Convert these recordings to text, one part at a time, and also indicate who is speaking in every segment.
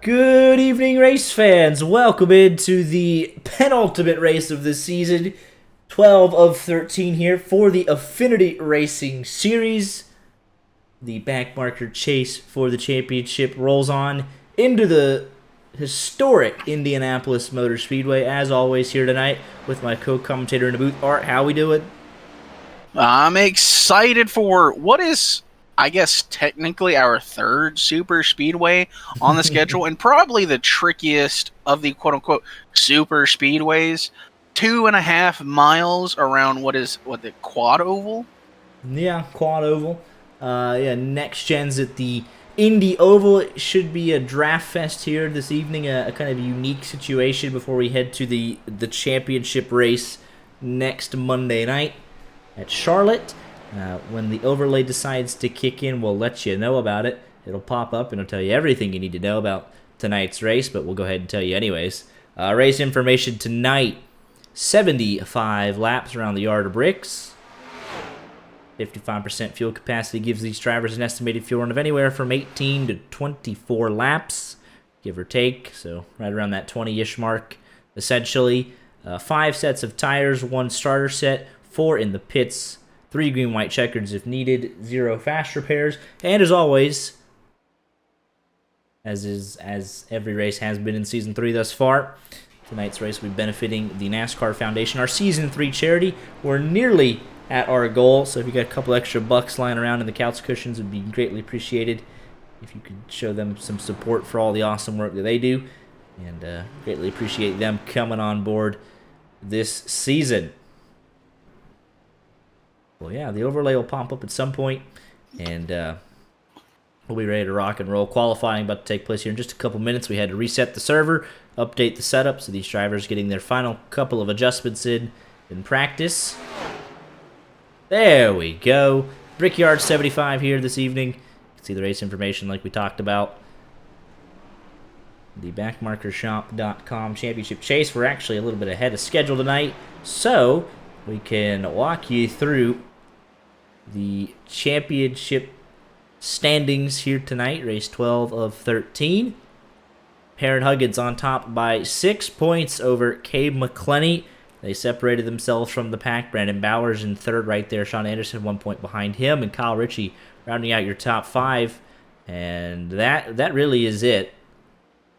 Speaker 1: Good evening, race fans. Welcome into the penultimate race of the season, 12 of 13 here for the Affinity Racing Series. The backmarker chase for the championship rolls on into the historic Indianapolis Motor Speedway. As always, here tonight with my co-commentator in the booth, Art. How we doing?
Speaker 2: I'm excited for what is, I guess, technically our third super speedway on the schedule, and probably the trickiest of the quote-unquote super speedways. 2.5 miles around the quad oval?
Speaker 1: Yeah, quad oval. Next gen's at the Indy Oval. It should be a draft fest here this evening, a kind of unique situation before we head to the championship race next Monday night at Charlotte. When the overlay decides to kick in, we'll let you know about it. It'll pop up and it'll tell you everything you need to know about tonight's race, but we'll go ahead and tell you anyways. Race information tonight, 75 laps around the yard of bricks. 55% fuel capacity gives these drivers an estimated fuel run of anywhere from 18 to 24 laps, give or take, so right around that 20-ish mark, essentially. 5 sets of tires, 1 starter set, 4 in the pits, 3 green-white checkers if needed, 0 fast repairs, and as always, as every race has been in Season 3 thus far, tonight's race will be benefiting the NASCAR Foundation, our Season 3 charity. We're nearly at our goal, so if you got a couple extra bucks lying around in the couch cushions, it would be greatly appreciated if you could show them some support for all the awesome work that they do, and greatly appreciate them coming on board this season. Well, yeah, the overlay will pop up at some point, and we'll be ready to rock and roll. Qualifying about to take place here in just a couple minutes. We had to reset the server, update the setup, so these drivers getting their final couple of adjustments in practice. There we go. Brickyard 75 here this evening. You can see the race information like we talked about. The backmarkershop.com championship chase. We're actually a little bit ahead of schedule tonight, so we can walk you through the championship standings here tonight. Race 12 of 13. Perrin Huggins on top by 6 points over Cabe McClenny. They separated themselves from the pack. Brandon Bowers in third right there. Sean Anderson 1 point behind him. And Kyle Ritchie rounding out your top 5. And that really is it.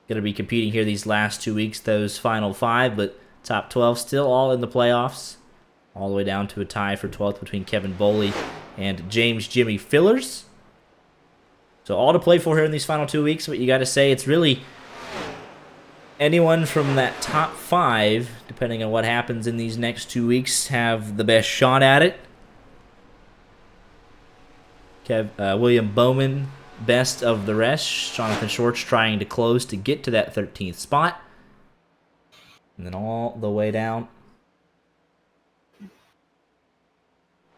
Speaker 1: Going to be competing here these last 2 weeks, those final 5. But top 12 still all in the playoffs. All the way down to a tie for 12th between Kevin Boley and James Jimmy Fillers. So all to play for here in these final 2 weeks. But you got to say, it's really anyone from that top 5, depending on what happens in these next 2 weeks, have the best shot at it. William Bowman, best of the rest. Jonathan Shorts trying to close to get to that 13th spot. And then all the way down.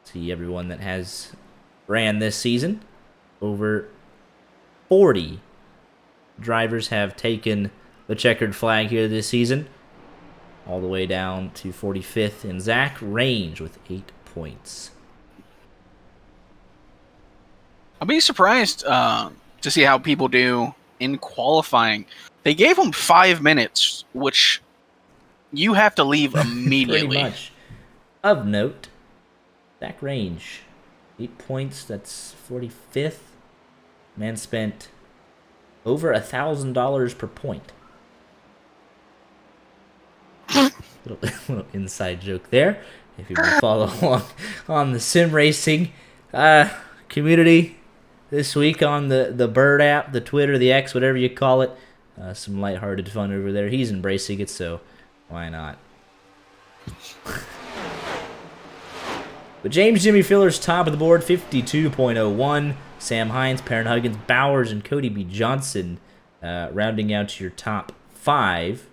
Speaker 1: See everyone that has ran this season. Over 40 drivers have taken the checkered flag here this season. All the way down to 45th in Zach Range with 8 points.
Speaker 2: I'll be surprised to see how people do in qualifying. They gave them 5 minutes, which you have to leave immediately.
Speaker 1: Pretty much. Of note, Zach Range, 8 points, that's 45th. Man spent over $1,000 per point. little inside joke there. If you want to follow along on the sim racing community this week on the Bird app, the Twitter, the X, whatever you call it, some lighthearted fun over there. He's embracing it, so why not? But James Jimmy Filler's top of the board, 52.01. Sam Hines, Perrin Huggins, Bowers, and Cody B. Johnson rounding out your top 5.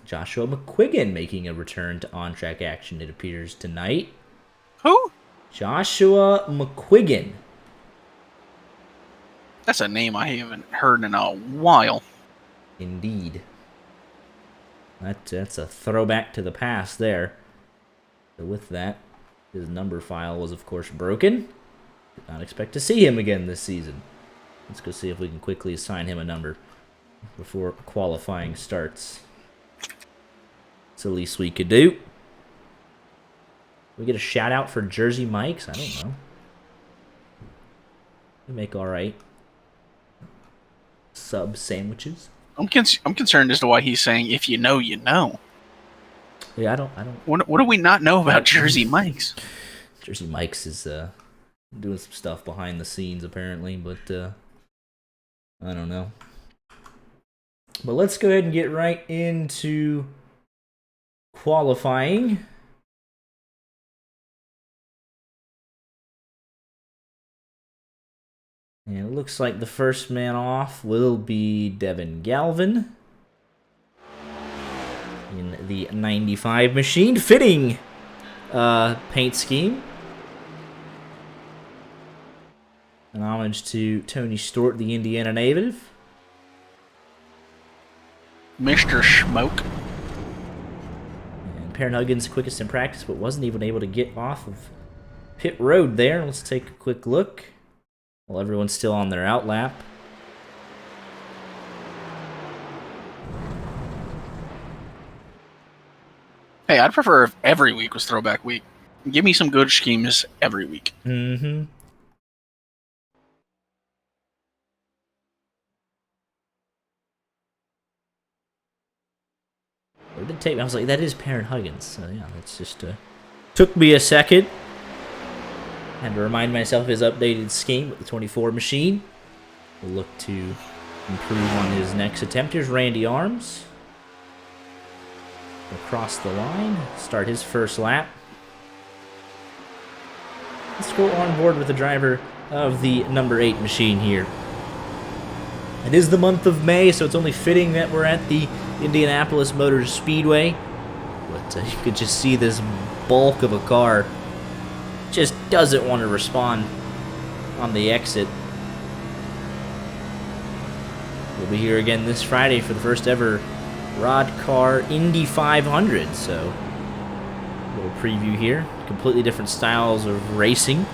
Speaker 1: Joshua McQuiggan making a return to on-track action, it appears, tonight.
Speaker 2: Who?
Speaker 1: Joshua McQuiggan.
Speaker 2: That's a name I haven't heard in a while.
Speaker 1: Indeed. That's a throwback to the past there. So with that, his number file was, of course, broken. Did not expect to see him again this season. Let's go see if we can quickly assign him a number before qualifying starts. It's the least we could do. We get a shout out for Jersey Mike's? I don't know. We make all right sub sandwiches.
Speaker 2: I'm concerned as to why he's saying if you know, you know.
Speaker 1: Yeah, I don't.
Speaker 2: What do we not know about Jersey Mike's?
Speaker 1: Jersey Mike's is doing some stuff behind the scenes apparently, but I don't know. But let's go ahead and get right into qualifying. And it looks like the first man off will be Devin Galvin in the 95 machine fitting paint scheme. An homage to Tony Stewart, the Indiana native.
Speaker 2: Mr. Smoke.
Speaker 1: And Perrin Huggins quickest in practice, but wasn't even able to get off of pit road there. Let's take a quick look. Well, everyone's still on their out lap.
Speaker 2: Hey, I'd prefer if every week was throwback week. Give me some good schemes every week.
Speaker 1: Mm-hmm. Where did it take me? I was like, that is Perrin Huggins. So yeah, that's just took me a second. Had to remind myself of his updated scheme with the 24 machine. We'll look to improve on his next attempt. Here's Randy Arms. Across the line. Start his first lap. Let's go on board with the driver of the number 8 machine here. It is the month of May, so it's only fitting that we're at the Indianapolis Motor Speedway. But you could just see this bulk of a car just doesn't want to respond on the exit. We'll be here again this Friday for the first ever Rod Car Indy 500. So, a little preview here. Completely different styles of racing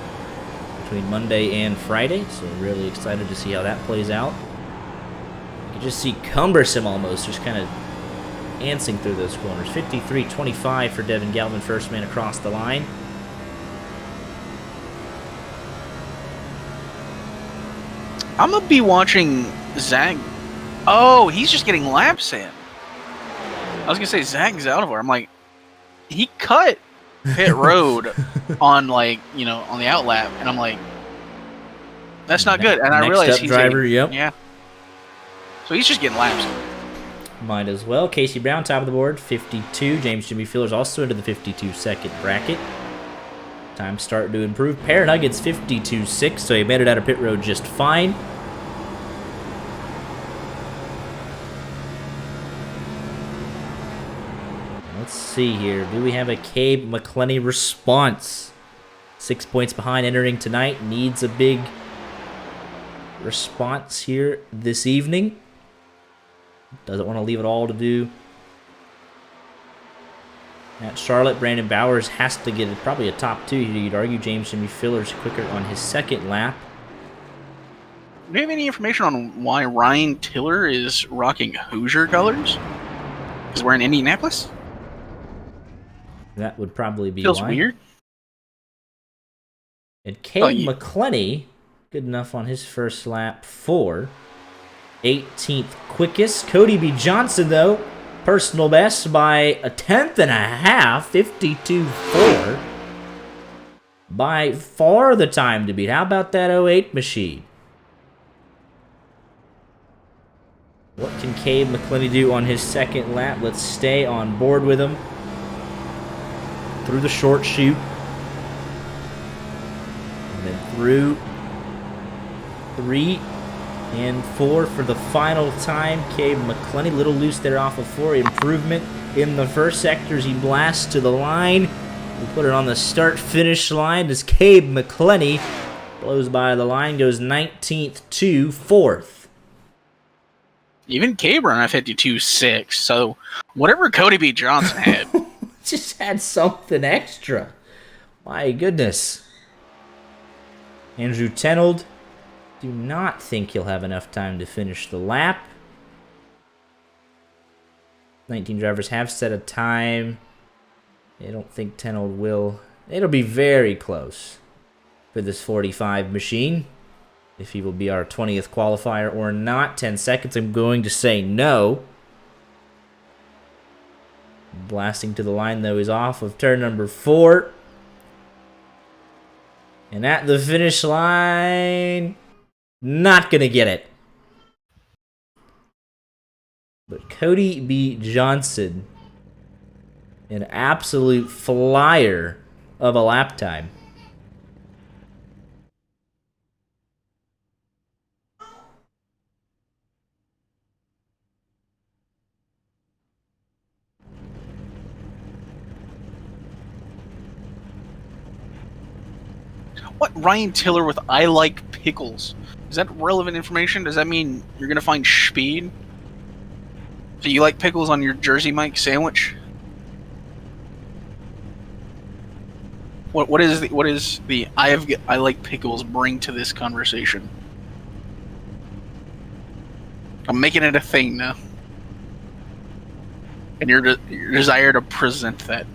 Speaker 1: between Monday and Friday. So, really excited to see how that plays out. You can just see cumbersome almost, just kind of dancing through those corners. 53.25 for Devin Galvin, first man across the line.
Speaker 2: I'm going to be watching Zach. Oh, he's just getting laps in. I was going to say Zach Zaldivar. I'm like, he cut pit road on, like, you know, on the out lap. And I'm like, that's not good. And I realized he's
Speaker 1: driver, yep.
Speaker 2: Yeah. So he's just getting laps in.
Speaker 1: Might as well. Casey Brown, top of the board, 52. James Jimmy Filler's also into the 52-second bracket. Time starting to improve. Perrin Huggins 52.6, so he made it out of pit road just fine. Let's see here. Do we have a Cabe McClenny response? 6 points behind entering tonight. Needs a big response here this evening. Doesn't want to leave it all to do. At Charlotte, Brandon Bowers has to get probably a top 2. You'd argue James Jimmy Filler's quicker on his second lap.
Speaker 2: Do you have any information on why Ryan Tiller is rocking Hoosier colors? Because we're in Indianapolis?
Speaker 1: That would probably be
Speaker 2: Feels
Speaker 1: why.
Speaker 2: weird.
Speaker 1: And Cabe McClenny, good enough on his first lap for 18th quickest. Cody B. Johnson, though, personal best by a tenth and a half, 52.4. By far the time to beat. How about that '08 machine? What can Cade McClinney do on his second lap? Let's stay on board with him. Through the short chute. And then through 3 and 4 for the final time. Cade McClinney, little loose there off of 4. Improvement in the first sector as he blasts to the line. We put it on the start-finish line as Cade McClinney blows by the line, goes 19th to 4th.
Speaker 2: Even Cade ran at 52.6, so whatever Cody B. Johnson had.
Speaker 1: Just had something extra. My goodness. Andrew Tenold, do not think he'll have enough time to finish the lap. 19 drivers have set a time. I don't think Tenold will. It'll be very close for this 45 machine. If he will be our 20th qualifier or not. 10 seconds, I'm going to say no. Blasting to the line, though, is off of turn number 4. And at the finish line, not going to get it. But Cody B. Johnson, an absolute flyer of a lap time.
Speaker 2: What? Ryan Tiller with I like pickles. Is that relevant information? Does that mean you're going to find speed? Do you like pickles on your Jersey Mike sandwich? What is the I like pickles bring to this conversation? I'm making it a thing now. And your desire to present that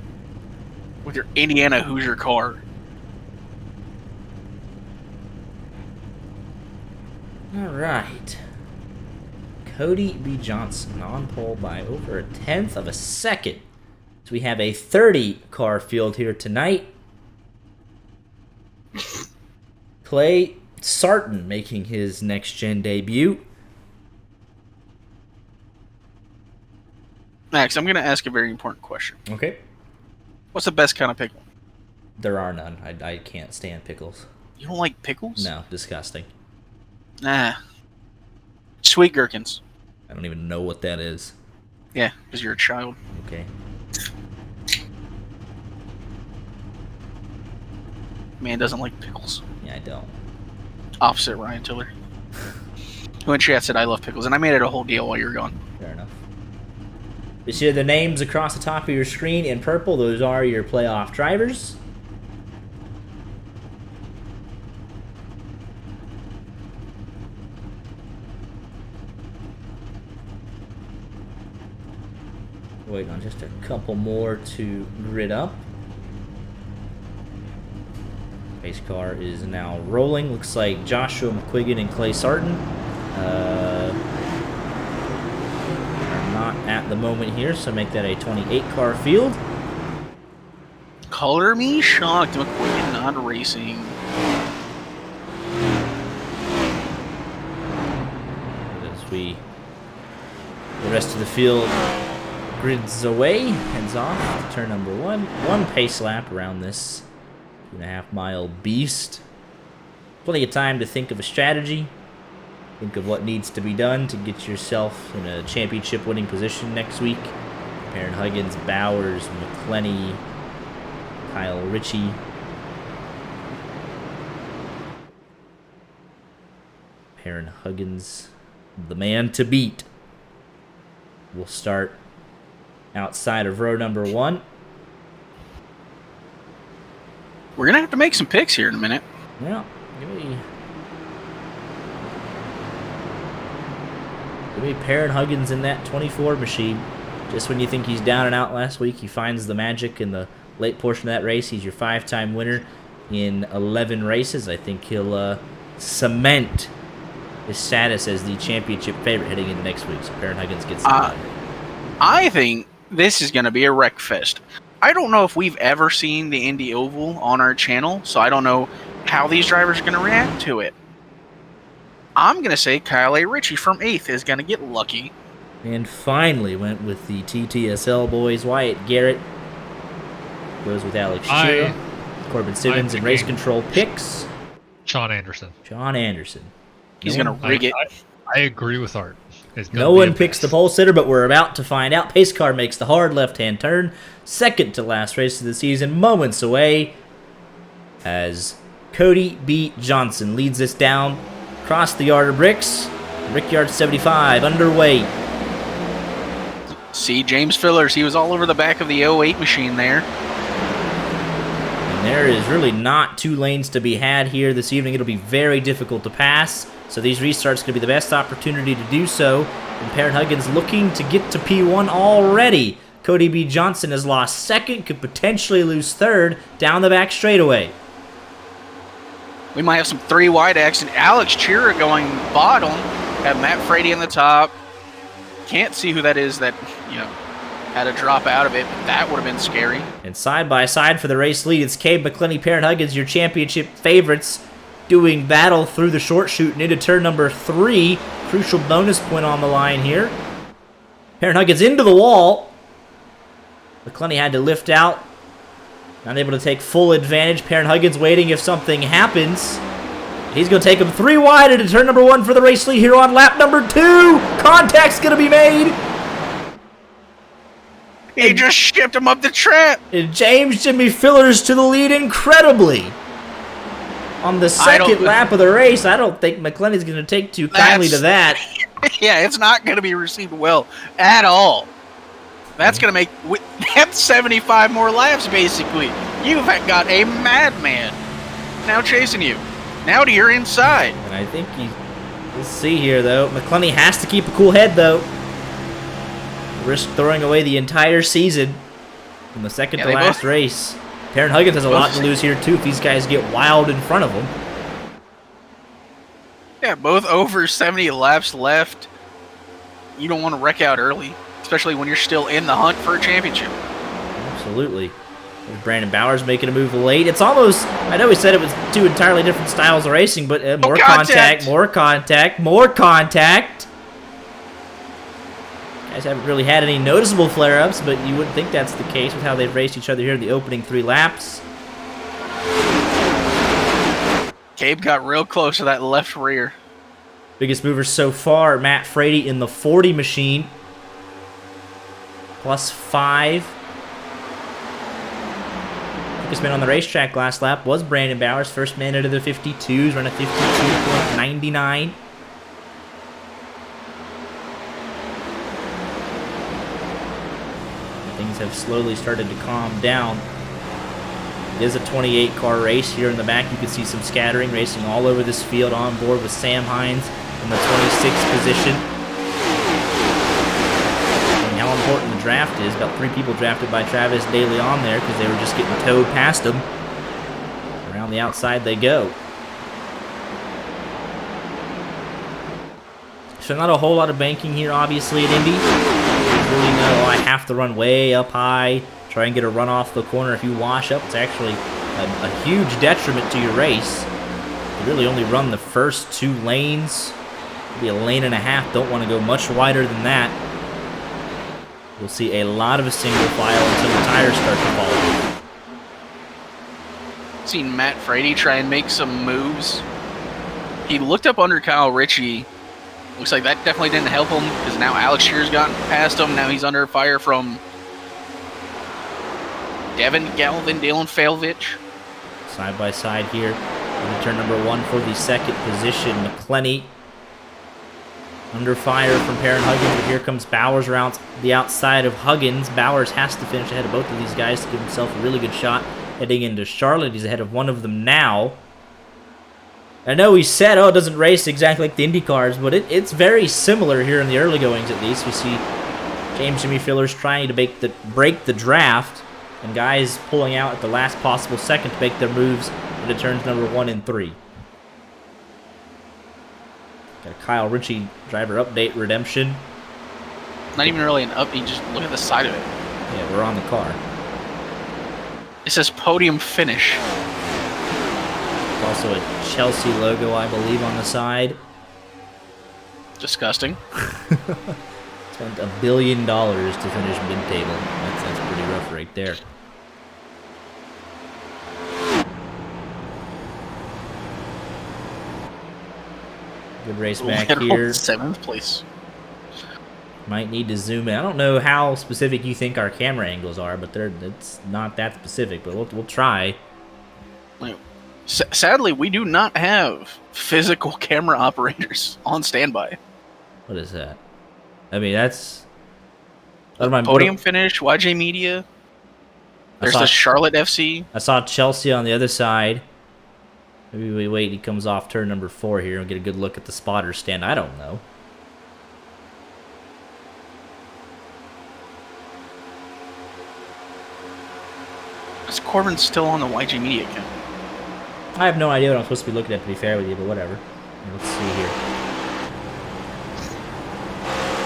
Speaker 2: with your Indiana Hoosier car.
Speaker 1: All right. Cody B. Johnson on pole by over a tenth of a second. So we have a 30-car field here tonight. Clay Sarton making his next-gen debut.
Speaker 2: Max, I'm going to ask a very important question.
Speaker 1: Okay.
Speaker 2: What's the best kind of pickle?
Speaker 1: There are none. I can't stand pickles.
Speaker 2: You don't like pickles?
Speaker 1: No, disgusting.
Speaker 2: Nah. Sweet gherkins.
Speaker 1: I don't even know what that is.
Speaker 2: Yeah, because you're a child.
Speaker 1: Okay.
Speaker 2: Man doesn't like pickles.
Speaker 1: Yeah, I don't.
Speaker 2: Opposite Ryan Tiller. Who in chat said I love pickles, and I made it a whole deal while you were gone.
Speaker 1: Fair enough. You see the names across the top of your screen in purple. Those are your playoff drivers. Waiting on just a couple more to grid up. Pace car is now rolling. Looks like Joshua McQuiggan and Clay Sarton are not at the moment here, so make that a 28-car field.
Speaker 2: Color me shocked, McQueen not racing.
Speaker 1: As the rest of the field grids away, heads off to turn number 1. One pace lap around this 2.5-mile beast. Plenty of time to think of a strategy. Think of what needs to be done to get yourself in a championship-winning position next week. Perrin Huggins, Bowers, McClenny, Kyle Ritchie. Perrin Huggins, the man to beat. We'll start outside of row number 1.
Speaker 2: We're going to have to make some picks here in a minute.
Speaker 1: Yeah, give me Perrin Huggins in that 24 machine. Just when you think he's down and out last week, he finds the magic in the late portion of that race. He's your 5-time winner in 11 races. I think he'll cement his status as the championship favorite heading into next week. So Perrin Huggins gets the
Speaker 2: I think this is going to be a wreck fest. I don't know if we've ever seen the Indy Oval on our channel, so I don't know how these drivers are going to react to it. I'm going to say Kyle A. Ritchie from 8th is going to get lucky.
Speaker 1: And finally went with the TTSL boys. Wyatt Garrett goes with Alex Shearer. Corbin Simmons and race control picks
Speaker 3: Sean Anderson.
Speaker 1: John Anderson.
Speaker 2: He's going to rig it.
Speaker 3: I agree with Art.
Speaker 1: No one picks the pole sitter, but we're about to find out. Pace car makes the hard left-hand turn. Second to last race of the season, moments away, as Cody B. Johnson leads us down across the yard of bricks. Brickyard 75 underway.
Speaker 2: See, James Fillers, he was all over the back of the 08 machine there.
Speaker 1: And there is really not two lanes to be had here this evening. It'll be very difficult to pass. So these restarts going to be the best opportunity to do so. And Perrin Huggins looking to get to P1 already. Cody B. Johnson has lost second, could potentially lose third down the back straightaway.
Speaker 2: We might have some 3 wide action. Alex Shearer going bottom. Have Matt Frady in the top. Can't see who that is that, had to drop out of it, but that would have been scary.
Speaker 1: And side by side for the race lead, it's Cabe McClenny, Perrin Huggins, your championship favorites, doing battle through the short chute and into turn number 3. Crucial bonus point on the line here. Perrin Huggins into the wall. McClenny had to lift out. Not able to take full advantage. Perrin Huggins waiting if something happens. He's going to take him 3 wide into turn number 1 for the race lead here on lap number 2. Contact's going to be made.
Speaker 2: He just shipped him up the track.
Speaker 1: And James Jimmy Fillers to the lead incredibly. On the second lap of the race, I don't think McClenny's going to take too kindly to that.
Speaker 2: Yeah, it's not going to be received well at all. That's going to make... That's 75 more laps, basically. You've got a madman now chasing you. Now to your inside.
Speaker 1: And I think we'll see here, though. McClenny has to keep a cool head, though. Risk throwing away the entire season in the second to last race. Perrin Huggins has a lot to lose here, too, if these guys get wild in front of him.
Speaker 2: Yeah, both over 70 laps left. You don't want to wreck out early, especially when you're still in the hunt for a championship.
Speaker 1: Absolutely. There's Brandon Bowers making a move late. It's almost, I know we said it was 2 entirely different styles of racing, but more contact, more contact, more contact. Guys haven't really had any noticeable flare-ups, but you wouldn't think that's the case with how they've raced each other here in the opening 3 laps.
Speaker 2: Cabe got real close to that left rear.
Speaker 1: Biggest mover so far, Matt Frady in the 40 machine. +5. Quickest man on the racetrack last lap was Brandon Bowers. First man into the 52s, run a 52.99. Things have slowly started to calm down. It is a 28-car race here in the back. You can see some scattering racing all over this field on board with Sam Hines in the 26th position. And how important the draft is. About 3 people drafted by Travis Daly on there because they were just getting towed past him. Around the outside they go. So not a whole lot of banking here, obviously, at Indy. Really know I have to run way up high, try and get a run off the corner. If you wash up, it's actually a huge detriment to your race. You really only run the first 2 lanes, maybe a lane and a half. Don't want to go much wider than that. You'll see a lot of a single file until the tires start to fall off.
Speaker 2: Seen Matt Frady try and make some moves. He looked up under Kyle Ritchie. Looks like that definitely didn't help him because now Alex Shearer's gotten past him. Now he's under fire from Devin Galvin, Dylan Failvich.
Speaker 1: Side by side here. In turn number 1 for the second position. McClenny under fire from Perrin Huggins. But here comes Bowers around the outside of Huggins. Bowers has to finish ahead of both of these guys to give himself a really good shot heading into Charlotte. He's ahead of one of them now. I know we said, it doesn't race exactly like the Indy cars, but it's very similar here in the early goings at least. We see James Jimmy Fillers trying to break the draft, and guys pulling out at the last possible second to make their moves into turns number 1 and 3. Got a Kyle Ritchie driver update redemption.
Speaker 2: Not even really an up. You just look at the side of it.
Speaker 1: Yeah, we're on the car.
Speaker 2: It says podium finish.
Speaker 1: Also a Chelsea logo, I believe, on the side.
Speaker 2: Disgusting.
Speaker 1: Spent $1 billion to finish mid-table. That's pretty rough right there. Good race back
Speaker 2: Literal
Speaker 1: here.
Speaker 2: 7th place.
Speaker 1: Might need to zoom in. I don't know how specific you think our camera angles are, but it's not that specific. But we'll try.
Speaker 2: Sadly, we do not have physical camera operators on standby.
Speaker 1: What is that? I mean, that's...
Speaker 2: Podium finish, YJ Media. There's the Charlotte FC.
Speaker 1: I saw Chelsea on the other side. Maybe we wait, he comes off turn number 4 here and get a good look at the spotter stand. I don't know.
Speaker 2: Is Corbin still on the YG Media account?
Speaker 1: I have no idea what I'm supposed to be looking at, to be fair with you, but whatever. Let's see here.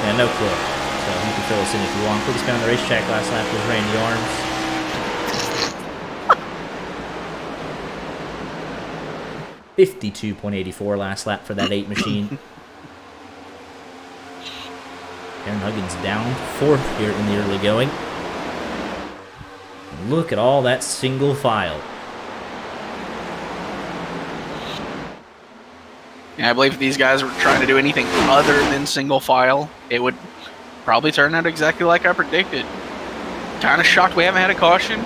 Speaker 1: Yeah, no clue. So you can fill us in if you want. Quickest spin on the racetrack last lap was Randy Arms. 52.84 last lap for that 8 machine. Aaron Huggins down 4th here in the early going. Look at all that single file.
Speaker 2: Yeah, I believe if these guys were trying to do anything other than single file, it would probably turn out exactly like I predicted. Kind of shocked we haven't had a caution.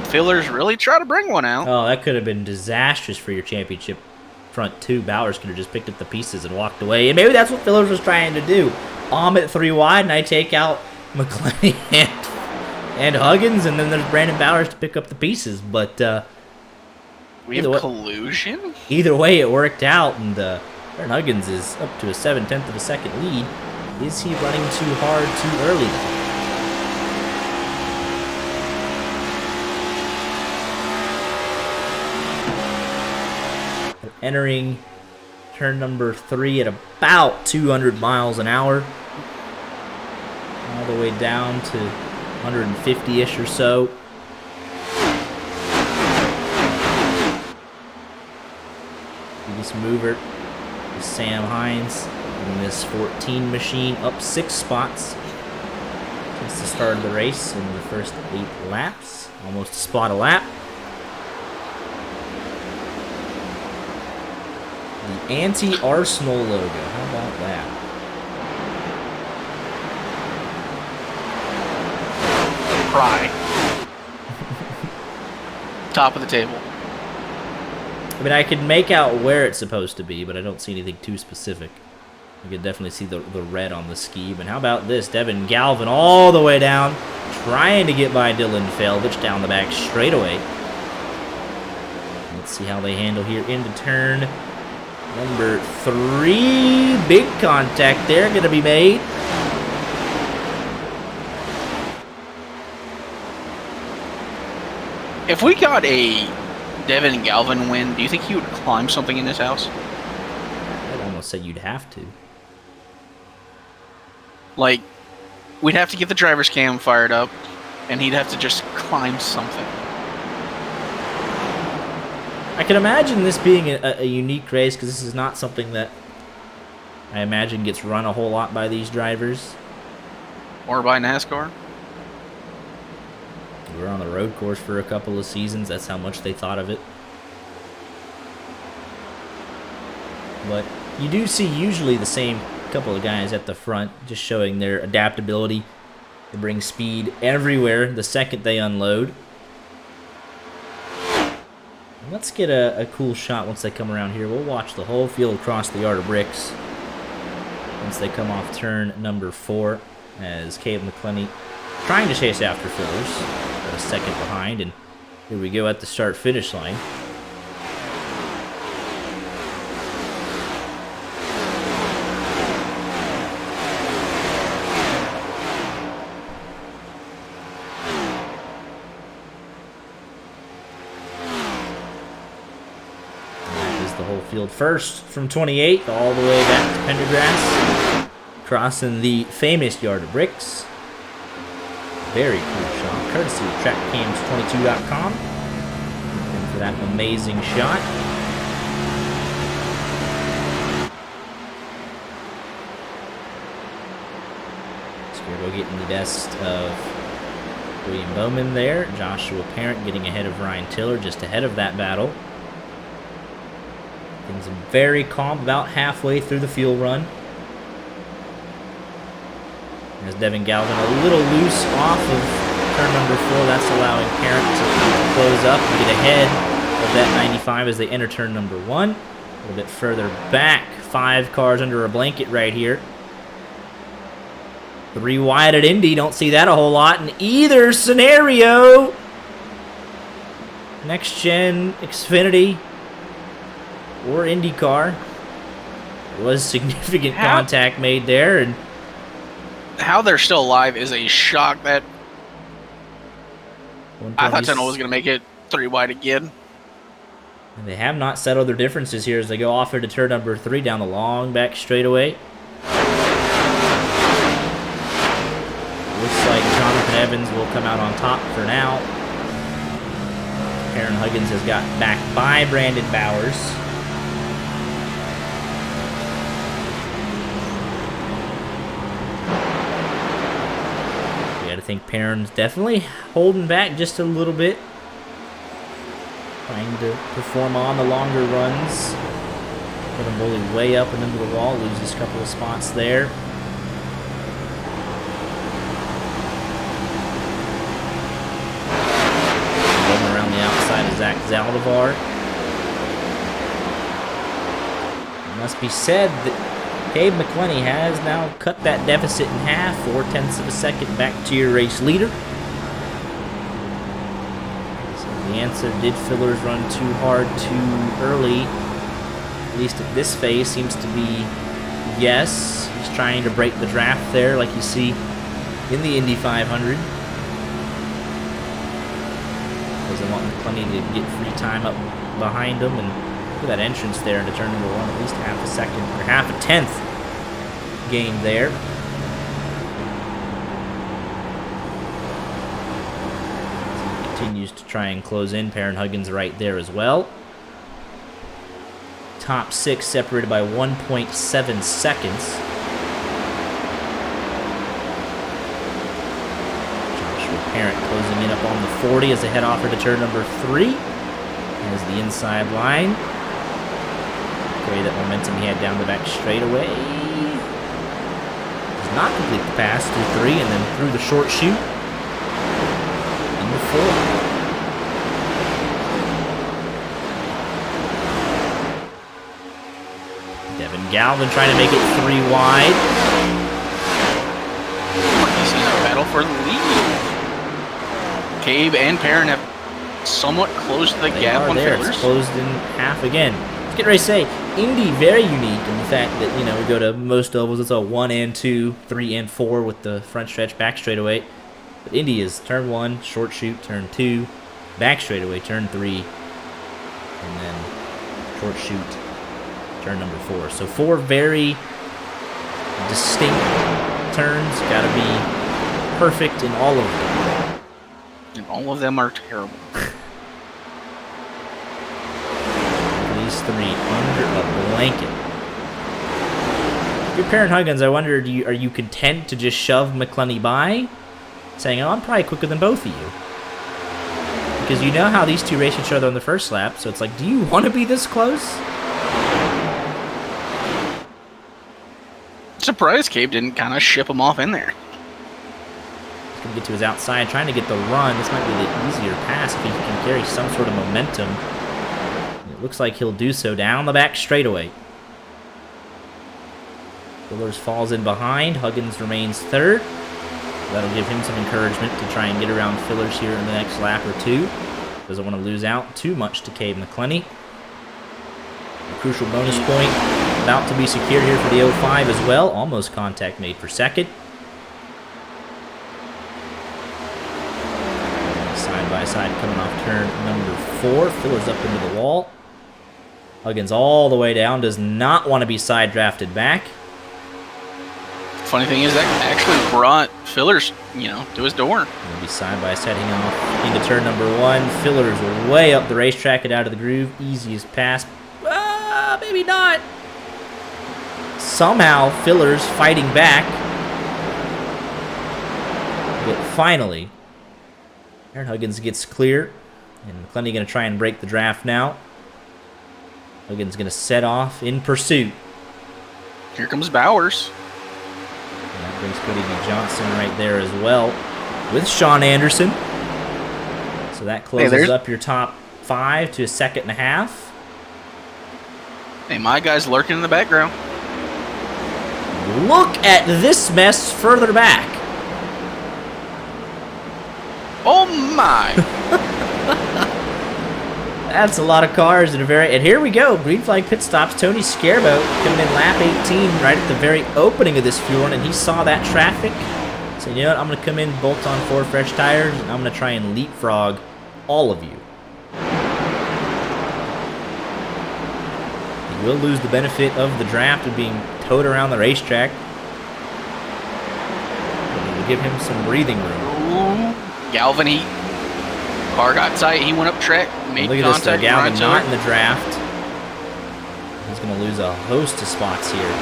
Speaker 2: Fillers really try to bring one out.
Speaker 1: Oh, that could have been disastrous for your championship front 2. Bowers could have just picked up the pieces and walked away. And maybe that's what Fillers was trying to do. I'm at 3 wide, and I take out McClenny and Huggins, and then there's Brandon Bowers to pick up the pieces. But
Speaker 2: we have collusion?
Speaker 1: Either way, it worked out, and Brandon Huggins is up to a 7/10 of a second lead. Is he running too hard too early? Entering turn number 3 at about 200 miles an hour. All the way down to 150-ish or so. Biggest mover is Sam Hines in this 14 machine, up 6 spots since the start of the race in the first 8 laps. Almost a spot a lap. The anti-Arsenal logo. How about that?
Speaker 2: Cry. Top of the table.
Speaker 1: I mean, I could make out where it's supposed to be, but I don't see anything too specific. I could definitely see the red on the ski. But how about this? Devin Galvin all the way down, trying to get by Dylan Feldich down the back straightaway. Let's see how they handle here into turn number 3. Big contact there going to be made.
Speaker 2: If we got a Devin Galvin win, do you think he would climb something in this house?
Speaker 1: I'd almost say you'd have to.
Speaker 2: Like, we'd have to get the driver's cam fired up, and he'd have to just climb something.
Speaker 1: I can imagine this being a unique race, because this is not something that I imagine gets run a whole lot by these drivers.
Speaker 2: Or by NASCAR.
Speaker 1: We were on the road course for a couple of seasons. That's how much they thought of it. But you do see usually the same couple of guys at the front, just showing their adaptability to bring speed everywhere the second they unload. And let's get a cool shot once they come around here. We'll watch the whole field across the yard of bricks once they come off turn number 4, as Caleb McClenny trying to chase after Fillers. A second behind, and here we go at the start-finish line. And that is the whole field first from 28 all the way back to Pendergrass. crossing the famous yard of bricks. Very cool shot, courtesy of trackcams22.com. Looking for that amazing shot. Skirbo getting the best of William Bowman there. Joshua Parent getting ahead of Ryan Tiller, just ahead of that battle. Things are very calm about halfway through the fuel run. As Devin Galvin a little loose off of turn number 4, that's allowing Parent to close up and get ahead of that 95 as they enter turn number 1. A little bit further back, 5 cars under a blanket right here. 3 wide at Indy, don't see that a whole lot in either scenario. Next Gen, Xfinity, or IndyCar. There was significant contact made there, and
Speaker 2: how they're still alive is a shock. That I thought Tunnel was going to make it 3 wide again.
Speaker 1: And they have not settled their differences here as they go off into turn number 3 down the long back straightaway. Looks like Jonathan Evans will come out on top for now. Aaron Huggins has got back by Brandon Bowers. I think Perrin's definitely holding back just a little bit. Trying to perform on the longer runs. Put him bully way up and into the wall. Loses a couple of spots there. Going around the outside of Zach Zaldivar. It must be said that Gabe McClenny has now cut that deficit in half, 0.4 of a second back to your race leader. So the answer, did fillers run too hard too early? At least at this phase seems to be yes. He's trying to break the draft there like you see in the Indy 500. Doesn't want McClenny to get free time up behind him, and look at that entrance there into turn number 1, at least half a second, or half a tenth gain there. He continues to try and close in. Perrin Huggins right there as well. Top 6 separated by 1.7 seconds. Joshua Parent closing in up on the 40 as they head off into turn number 3. There's the inside line. Carry that momentum he had down the back straightaway. Does not complete the pass through 3 and then through the short chute into 4. Devin Galvin trying to make it 3 wide.
Speaker 2: This is a battle for the lead. Cabe and Perrin have somewhat closed the gap on fillers.
Speaker 1: It's closed in half again. Get ready to say, Indy very unique in the fact that, you know, we go to most ovals, it's a 1 and 2, 3 and 4 with the front stretch back straightaway. But Indy is turn 1, short chute, turn 2, back straightaway, turn 3, and then short chute, turn number 4. So 4 very distinct turns. Got to be perfect in all of them.
Speaker 2: And all of them are terrible.
Speaker 1: These 3 under a blanket. If you're Perrin Huggins, I wonder, are you content to just shove McClenny by? Saying, oh, I'm probably quicker than both of you. Because you know how these 2 race each other on the first lap, so it's like, do you want to be this close?
Speaker 2: Surprised Cabe didn't kind of ship him off in there.
Speaker 1: He's going to get to his outside, trying to get the run. This might be the easier pass if he can carry some sort of momentum. It looks like he'll do so down the back straightaway. Fillers falls in behind. Huggins remains 3rd. That'll give him some encouragement to try and get around fillers here in the next lap or 2. Doesn't want to lose out too much to Cabe McClenny. A crucial bonus point about to be secured here for the 05 as well. Almost contact made for 2nd. Side by side coming off turn number 4. Fillers up into the wall. Huggins all the way down. Does not want to be side drafted back.
Speaker 2: Funny thing is that actually brought Fillers, to his door.
Speaker 1: Gonna be side by side heading off into turn number 1. Fillers way up the racetrack and out of the groove. Easiest pass. Maybe not. Somehow Fillers fighting back. But finally, Aaron Huggins gets clear. And McClenny going to try and break the draft now. Huggins going to set off in pursuit.
Speaker 2: Here comes Bowers.
Speaker 1: And that brings Cody B. Johnson right there as well with Sean Anderson. So that closes up your top 5 to a second and a half.
Speaker 2: Hey, my guy's lurking in the background.
Speaker 1: Look at this mess further back.
Speaker 2: Oh my!
Speaker 1: That's a lot of cars in a very... And here we go. Green flag pit stops. Tony Scarbo coming in lap 18 right at the very opening of this fuel run, and he saw that traffic. So, you know what? I'm going to come in, bolt on 4 fresh tires, and I'm going to try and leapfrog all of you. You will lose the benefit of the draft of being towed around the racetrack. But it will give him some breathing room.
Speaker 2: Ooh, Galvin, car got tight. He went up track, made
Speaker 1: look at
Speaker 2: contact.
Speaker 1: This, though. Galvin not in the draft. He's going to lose a host of spots here.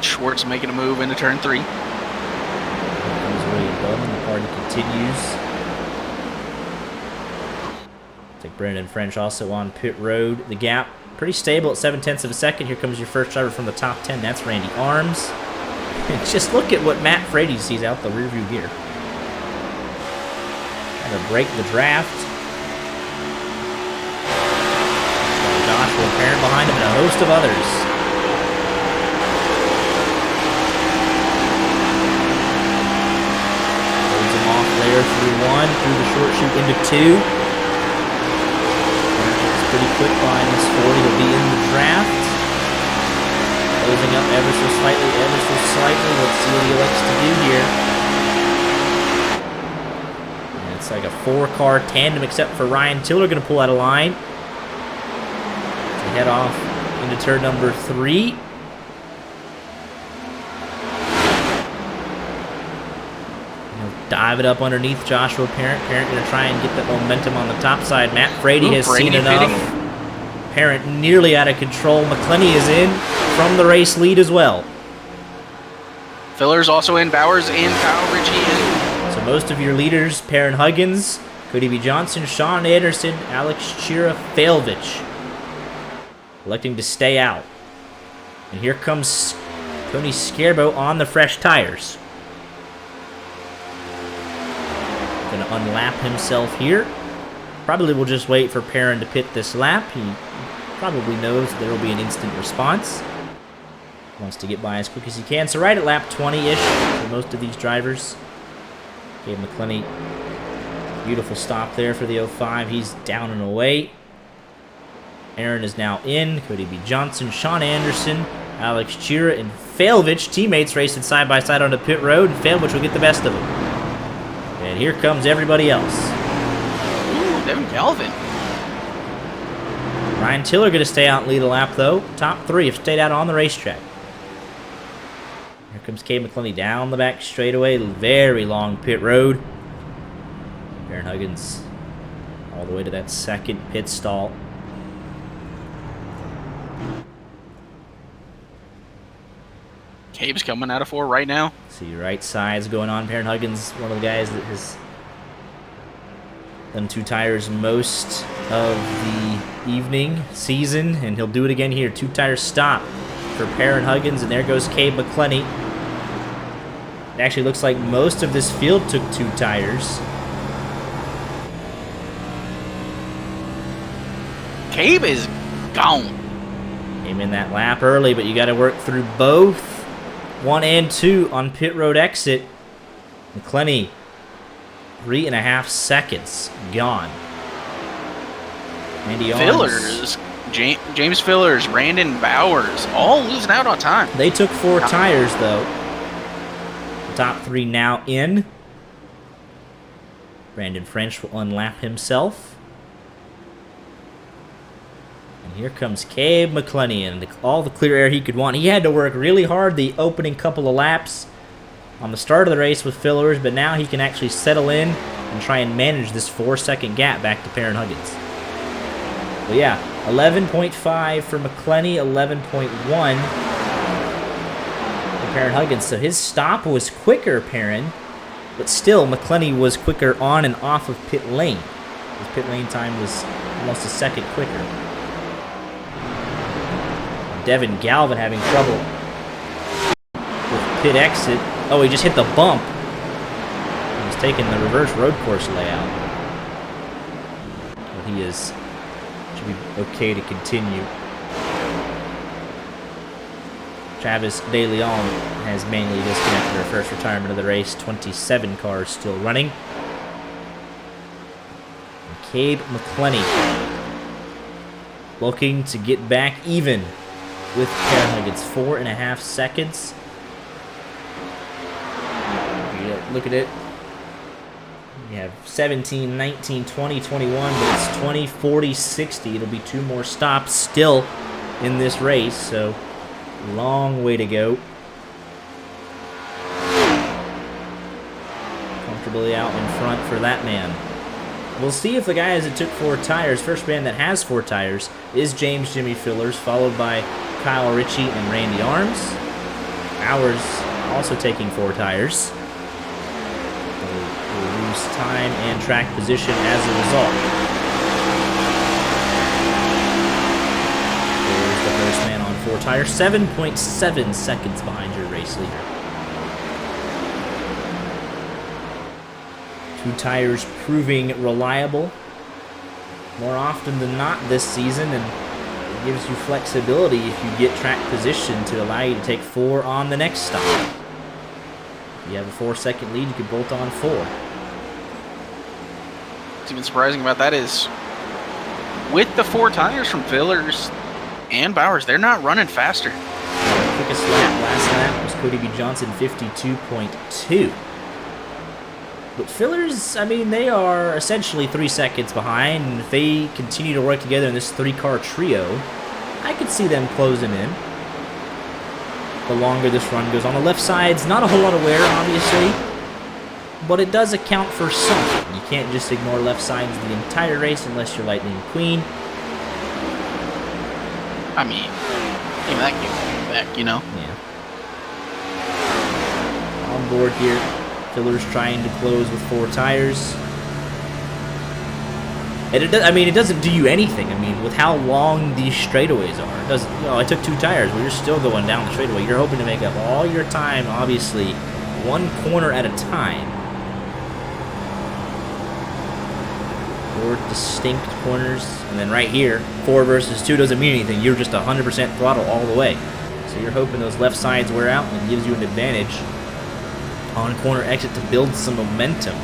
Speaker 2: Schwartz making a move into turn 3.
Speaker 1: Here comes William Bowman. The party continues. Take Brendan French also on pit road. The gap pretty stable at 0.7 of a second. Here comes your first driver from the top 10. That's Randy Arms. And just look at what Matt Frady sees out the rearview mirror. Trying to break the draft. Joshua Parent behind him and a host of others. Holds him off there through 1, through the short chute into 2. Pretty quick behind this 40. He'll be in the draft. Closing up ever so slightly, ever so slightly. Let's see what he likes to do here. And it's like a 4-car tandem except for Ryan Tiller going to pull out of line. To head off into turn number 3. Dive it up underneath Joshua Parent. Parent going to try and get that momentum on the top side. Matt Frady has seen enough. Parent nearly out of control. McClenny is in from the race lead as well.
Speaker 2: Fillers also in. Bowers in. Kyle Ritchie in.
Speaker 1: So most of your leaders, Perrin Huggins, Cody B. Johnson, Sean Anderson, Alex Chira, Failvich, electing to stay out. And here comes Tony Scarbo on the fresh tires. Going to unlap himself here. Probably will just wait for Perrin to pit this lap. He probably knows there will be an instant response. Wants to get by as quick as he can. So right at lap 20-ish for most of these drivers. Gabe McClenny, beautiful stop there for the 05. He's down and away. Aaron is now in. Cody B. Johnson, Sean Anderson, Alex Chira, and Failvich. Teammates racing side by side onto pit road. And Failvich will get the best of them. And here comes everybody else.
Speaker 2: Ooh, Devin Galvin.
Speaker 1: Ryan Tiller going to stay out and lead a lap, though. Top 3 have stayed out on the racetrack. Here comes Cade McClenny down the back straightaway. Very long pit road. Aaron Huggins all the way to that second pit stall.
Speaker 2: Cabe's coming out of 4 right now.
Speaker 1: See right sides going on. Aaron Huggins, one of the guys that has done 2 tires most of the evening season, and he'll do it again here. 2-tire stop for Perrin Huggins, and there goes Cade McClenny. It actually looks like most of this field took 2 tires.
Speaker 2: Cabe is gone.
Speaker 1: Came in that lap early, but you got to work through both 1 and 2 on pit road exit. McClenny, 3.5 seconds gone. Andy
Speaker 2: Fillers, James Fillers, Brandon Bowers, all losing out on time.
Speaker 1: They took 4 tires, though. The top 3 now in. Brandon French will unlap himself. And Here comes Cabe McClenny and all the clear air he could want. He had to work really hard the opening couple of laps on the start of the race with fillers, but now he can actually settle in and try and manage this 4-second gap back to Perrin Huggins. But yeah, 11.5 for McClenny, 11.1 for Perrin Huggins. So his stop was quicker, Perrin, but still McClenny was quicker on and off of pit lane. His pit lane time was almost a second quicker. Devin Galvin having trouble with pit exit. Oh, he just hit the bump. He was taking the reverse road course layout. But he should be okay to continue. Travis De Leon has manually disconnected her first retirement of the race. 27 cars still running. And Cabe McClenny looking to get back even with Perrin Huggins. 4.5 seconds. Look at it. You have 17, 19, 20, 21, but it's 20, 40, 60. It'll be 2 more stops still in this race, so long way to go. Comfortably out in front for that man. We'll see if the guys that took 4 tires, first man that has 4 tires is James Jimmy Fillers, followed by Kyle Ritchie and Randy Arms. Ours also taking 4 tires. We'll lose time and track position as a result. There's the first man on 4 tires, 7.7 seconds behind your race leader. 2 tires proving reliable more often than not this season, and it gives you flexibility if you get track position to allow you to take 4 on the next stop. If you have a 4-second lead, you could bolt on 4.
Speaker 2: What's even surprising about that is with the 4 tires from Fillers and Bowers, they're not running faster.
Speaker 1: The quickest lap last lap was Cody B. Johnson, 52.2. But Fillers, I mean, they are essentially 3 seconds behind, and if they continue to work together in this 3-car trio, I could see them closing in. The longer this run goes on. The left side's not a whole lot of wear, obviously, but it does account for something. You can't just ignore left sides the entire race unless you're Lightning McQueen.
Speaker 2: I mean, even that gives me back, you know?
Speaker 1: Yeah. On board here. Fillers trying to close with 4 tires. And it doesn't do you anything. I mean, with how long these straightaways are, it doesn't. I took 2 tires, but you're still going down the straightaway. You're hoping to make up all your time, obviously, 1 corner at a time. 4 distinct corners, and then right here, 4 versus 2 doesn't mean anything. You're just 100% throttle all the way. So you're hoping those left sides wear out, and it gives you an advantage on corner exit to build some momentum.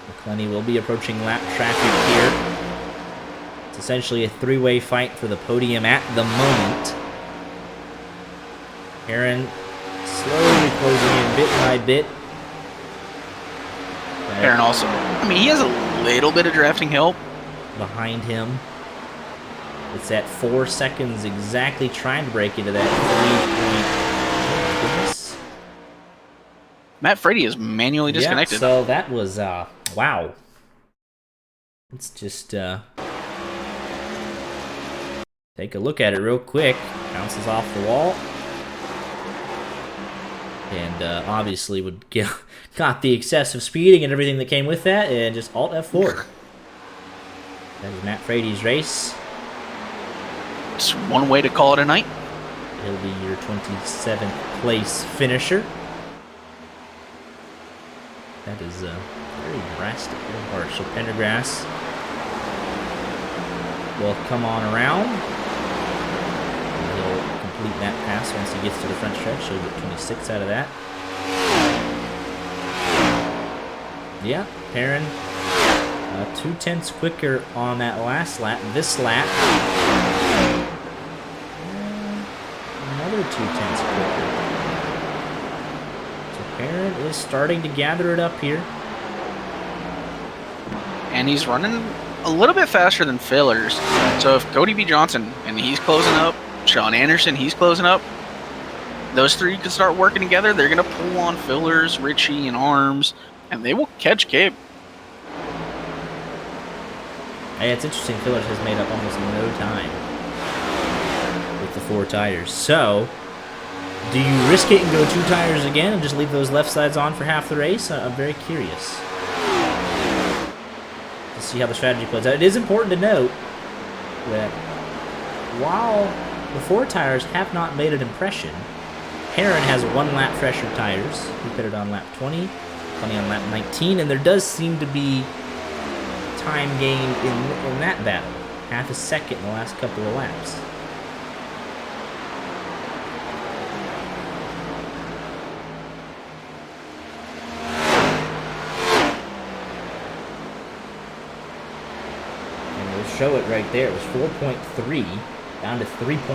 Speaker 1: McClenny will be approaching lap traffic here. It's essentially a 3-way fight for the podium at the moment. Aaron slowly closing in bit by bit.
Speaker 2: Aaron also, I mean, he has a little bit of drafting help
Speaker 1: behind him. It's at 4 seconds exactly, trying to break into that 3 point.
Speaker 2: Matt Frady is manually disconnected.
Speaker 1: Yeah, so that was, wow. Let's just take a look at it real quick. Bounces off the wall. And obviously got the excessive speeding and everything that came with that, and just Alt F4. That is Matt Frady's race.
Speaker 2: It's one way to call it a night.
Speaker 1: He'll be your 27th place finisher. That is very drastic, very harsh. So Pendergrass will come on around. And he'll complete that pass once he gets to the front stretch. He'll get 26 out of that. Yeah, Perrin 2/10 quicker on that last lap. This lap, another 2/10 quicker. So Parent is starting to gather it up here.
Speaker 2: And he's running a little bit faster than Fillers. So if Cody B. Johnson, and he's closing up, Sean Anderson, he's closing up, those three can start working together. They're going to pull on Fillers, Richie, and Arms, and they will catch Gabe.
Speaker 1: Hey, it's interesting. Fillers has made up almost no time with the 4 tires. So, do you risk it and go 2 tires again and just leave those left sides on for half the race? I'm very curious to see how the strategy plays out. It is important to note that while the 4 tires have not made an impression, Perrin has 1 lap fresher tires. He pitted on lap 20, Funny on lap 19, and there does seem to be time gain in that battle. Half a second in the last couple of laps. And we'll show it right there. It was 4.3 down to 3.5.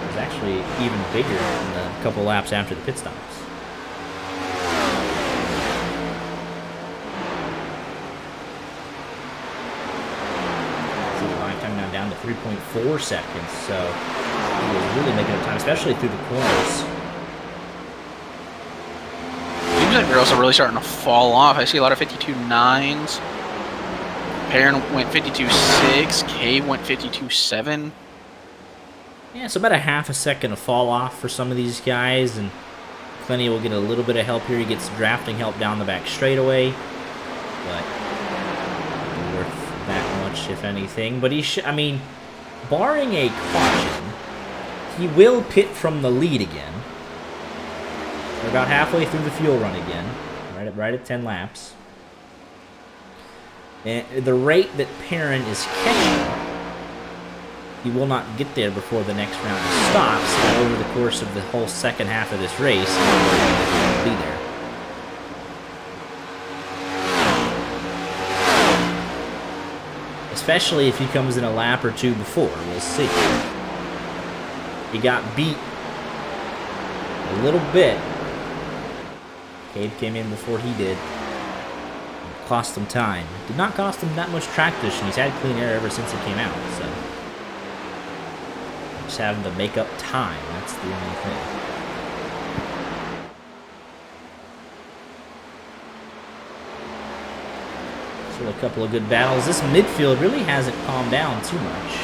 Speaker 1: It was actually even bigger in the couple laps after the pit stops. Down to 3.4 seconds, so he was really making up time, especially through the corners.
Speaker 2: Seems like they're also really starting to fall off. I see a lot of 52.9s. Perrin went 52.6. Cave went 52.7.
Speaker 1: Yeah, so about a half a second of fall off for some of these guys, and Clenny will get a little bit of help here. He gets drafting help down the back straightaway, but worth that much, if anything. But he should, I mean, barring a caution, he will pit from the lead again. We're about halfway through the fuel run again, right at 10 laps. And the rate that Perrin is catching, he will not get there before the next round stops. But over the course of the whole second half of this race, he will be there. Especially if he comes in a lap or 2 before. We'll see. He got beat a little bit. Cade came in before he did. Cost him time. Did not cost him that much track position. He's had clean air ever since he came out. So just having to make up time. That's the only thing. Still a couple of good battles. This midfield really hasn't calmed down too much.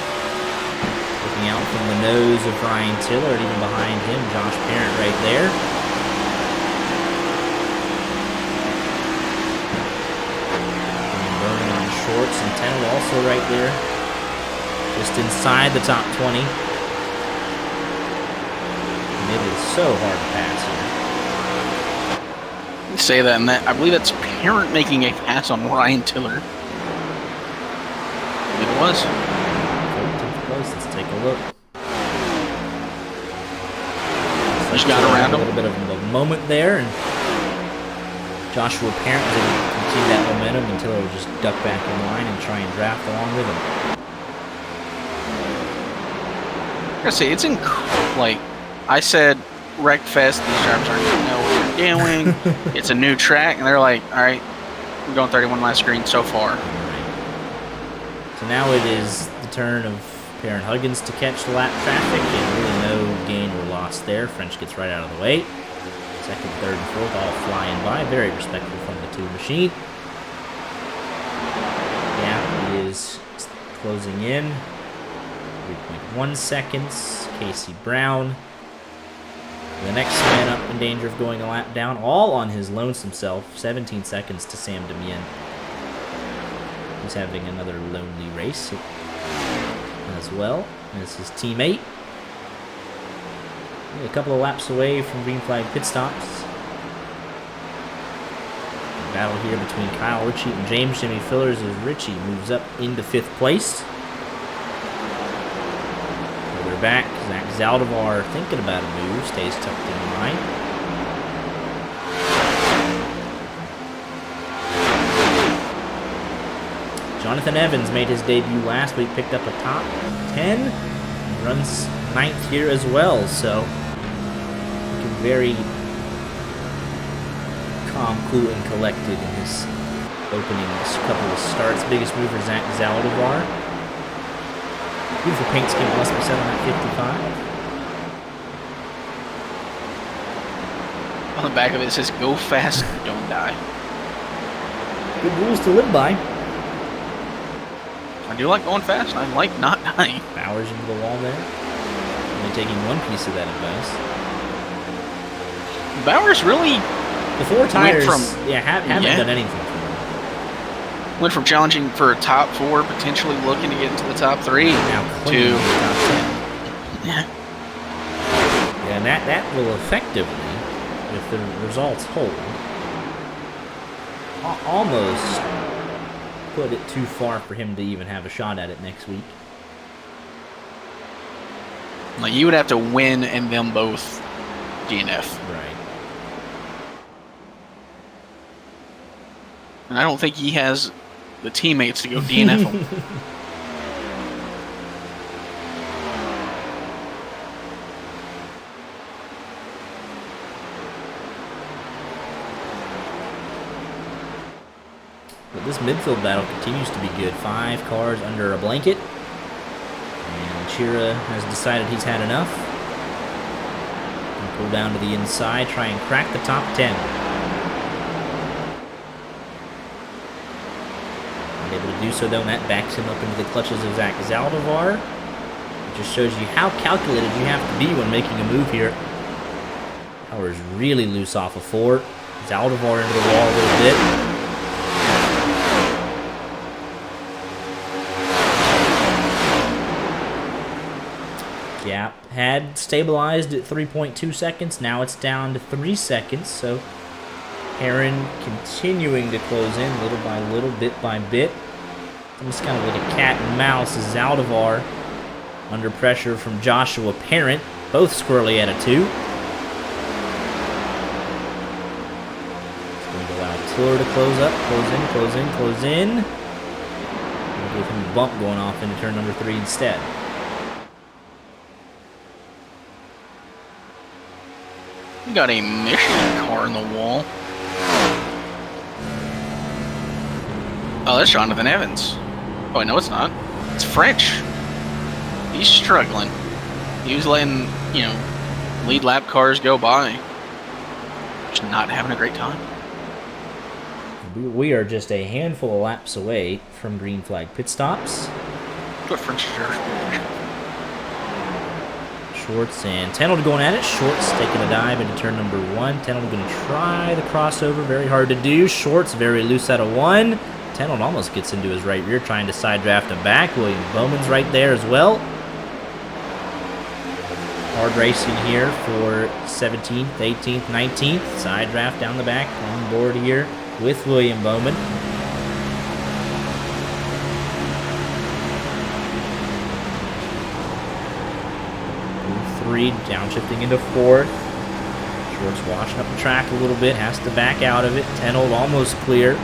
Speaker 1: Looking out from the nose of Ryan Tiller, and even behind him, Josh Parent right there. And Berman on shorts, and Tennell also right there. Just inside the top 20. And it is so hard to pass here.
Speaker 2: Say that, and that I believe that's Parent making a pass on Ryan Tiller. It was.
Speaker 1: 14th place. Let's take a look.
Speaker 2: Just got around
Speaker 1: a
Speaker 2: him.
Speaker 1: little bit of a moment there, and Joshua Parent was able to continue that momentum until he would just duck back in line and try and draft along with him.
Speaker 2: I gotta say, it's like I said, Wreckfest. These drivers aren't gonna know what they're doing. It's a new track, and they're like, all right, we're going 31 last screen so far.
Speaker 1: So now it is the turn of Perrin Huggins to catch the lap traffic, and really no gain or loss there. French gets right out of the way. Second, third, and fourth all flying by. Very respectful from the 2 machine. Gap is closing in. 3.1 seconds. Casey Brown, the next man up, in danger of going a lap down, all on his lonesome self. 17 seconds to Sam Demien. He's having another lonely race as well as his teammate. A couple of laps away from green flag pit stops. A battle here between Kyle Ritchie and James Jimmy Fillers as Ritchie moves up into 5th place. Further back, Zach Zaldivar thinking about a move, stays tucked in line. Jonathan Evans made his debut last week, picked up a top 10, and runs 9th here as well, so looking very calm, cool, and collected in his opening couple of starts. Biggest mover, Zach Zaldivar. Beautiful paint scheme, must be set on that 55.
Speaker 2: On the back of it, it says, "Go fast, don't die."
Speaker 1: Good rules to live by.
Speaker 2: I do like going fast. I like not dying.
Speaker 1: Bowers into the wall there. Only taking one piece of that advice.
Speaker 2: Bowers really
Speaker 1: The 4 tires,
Speaker 2: haven't
Speaker 1: done anything for him.
Speaker 2: went from challenging for a top 4, potentially looking to get into the top 3,
Speaker 1: Now clinging
Speaker 2: to
Speaker 1: to the top 10.
Speaker 2: yeah.
Speaker 1: Yeah, and that will effectively, if the results hold, almost put it too far for him to even have a shot at it next week.
Speaker 2: Like, you would have to win and them both DNF.
Speaker 1: Right.
Speaker 2: And I don't think he has the teammates to go DNF him.
Speaker 1: But this midfield battle continues to be good. 5 cars under a blanket. And Chira has decided he's had enough. And pull down to the inside, try and crack the top 10. Not able to do so though, and that backs him up into the clutches of Zach Zaldivar. It just shows you how calculated you have to be when making a move here. Power's really loose off of 4. Zaldivar into the wall a little bit. Gap had stabilized at 3.2 seconds. Now it's down to 3 seconds. So Heron continuing to close in little by little, bit by bit. Almost kind of like a cat and mouse as Zaldivar under pressure from Joshua Parent. Both squarely at a 2. It's going to allow Tiller to close up, close in, close in, close in. We'll give him a bump going off into turn number 3 instead.
Speaker 2: We got a Michelin car in the wall. Oh, that's Jonathan Evans. Oh, no, it's not. It's French. He's struggling. He was letting, lead lap cars go by. Just not having a great time.
Speaker 1: We are just a handful of laps away from green flag pit stops.
Speaker 2: What French jersey?
Speaker 1: Schwartz and Tenold going at it. Schwartz taking a dive into turn number 1. Tenold going to try the crossover. Very hard to do. Schwartz very loose out of 1. Tenold almost gets into his right rear trying to side draft him back. William Bowman's right there as well. Hard racing here for 17th, 18th, 19th. Side draft down the back on board here with William Bowman. 3, downshifting into 4th. Schwartz washing up the track a little bit, has to back out of it. Tenold almost clear.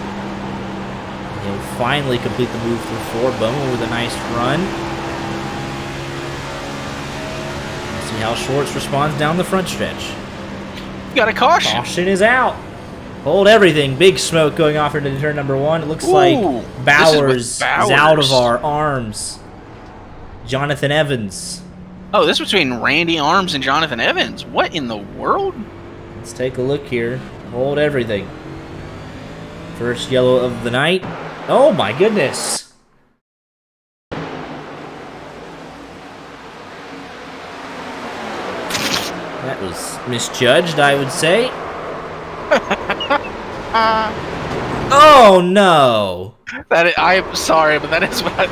Speaker 1: He'll finally complete the move through 4. Bowman with a nice run. Let's see how Schwartz responds down the front stretch.
Speaker 2: Got a caution.
Speaker 1: Caution is out. Hold everything. Big smoke going off into turn number 1. It looks like Bowers, Zaldivar, Arms, Jonathan Evans.
Speaker 2: Oh, this is between Randy Arms and Jonathan Evans. What in the world?
Speaker 1: Let's take a look here. Hold everything. First yellow of the night. Oh my goodness. That was misjudged, I would say. Oh no.
Speaker 2: I'm sorry, but that is what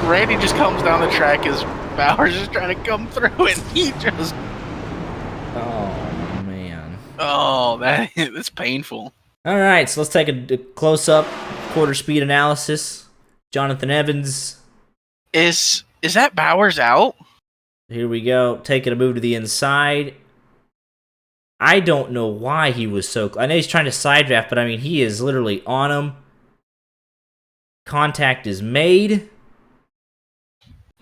Speaker 2: Randy just comes down the track as Bowers is trying to come through, and he just.
Speaker 1: Oh man.
Speaker 2: Oh, that's painful.
Speaker 1: All right, so let's take a close-up quarter speed analysis. Jonathan Evans.
Speaker 2: Is that Bowers out?
Speaker 1: Here we go. Taking a move to the inside. I don't know why he was so... I know he's trying to side draft, but I mean, he is literally on him. Contact is made.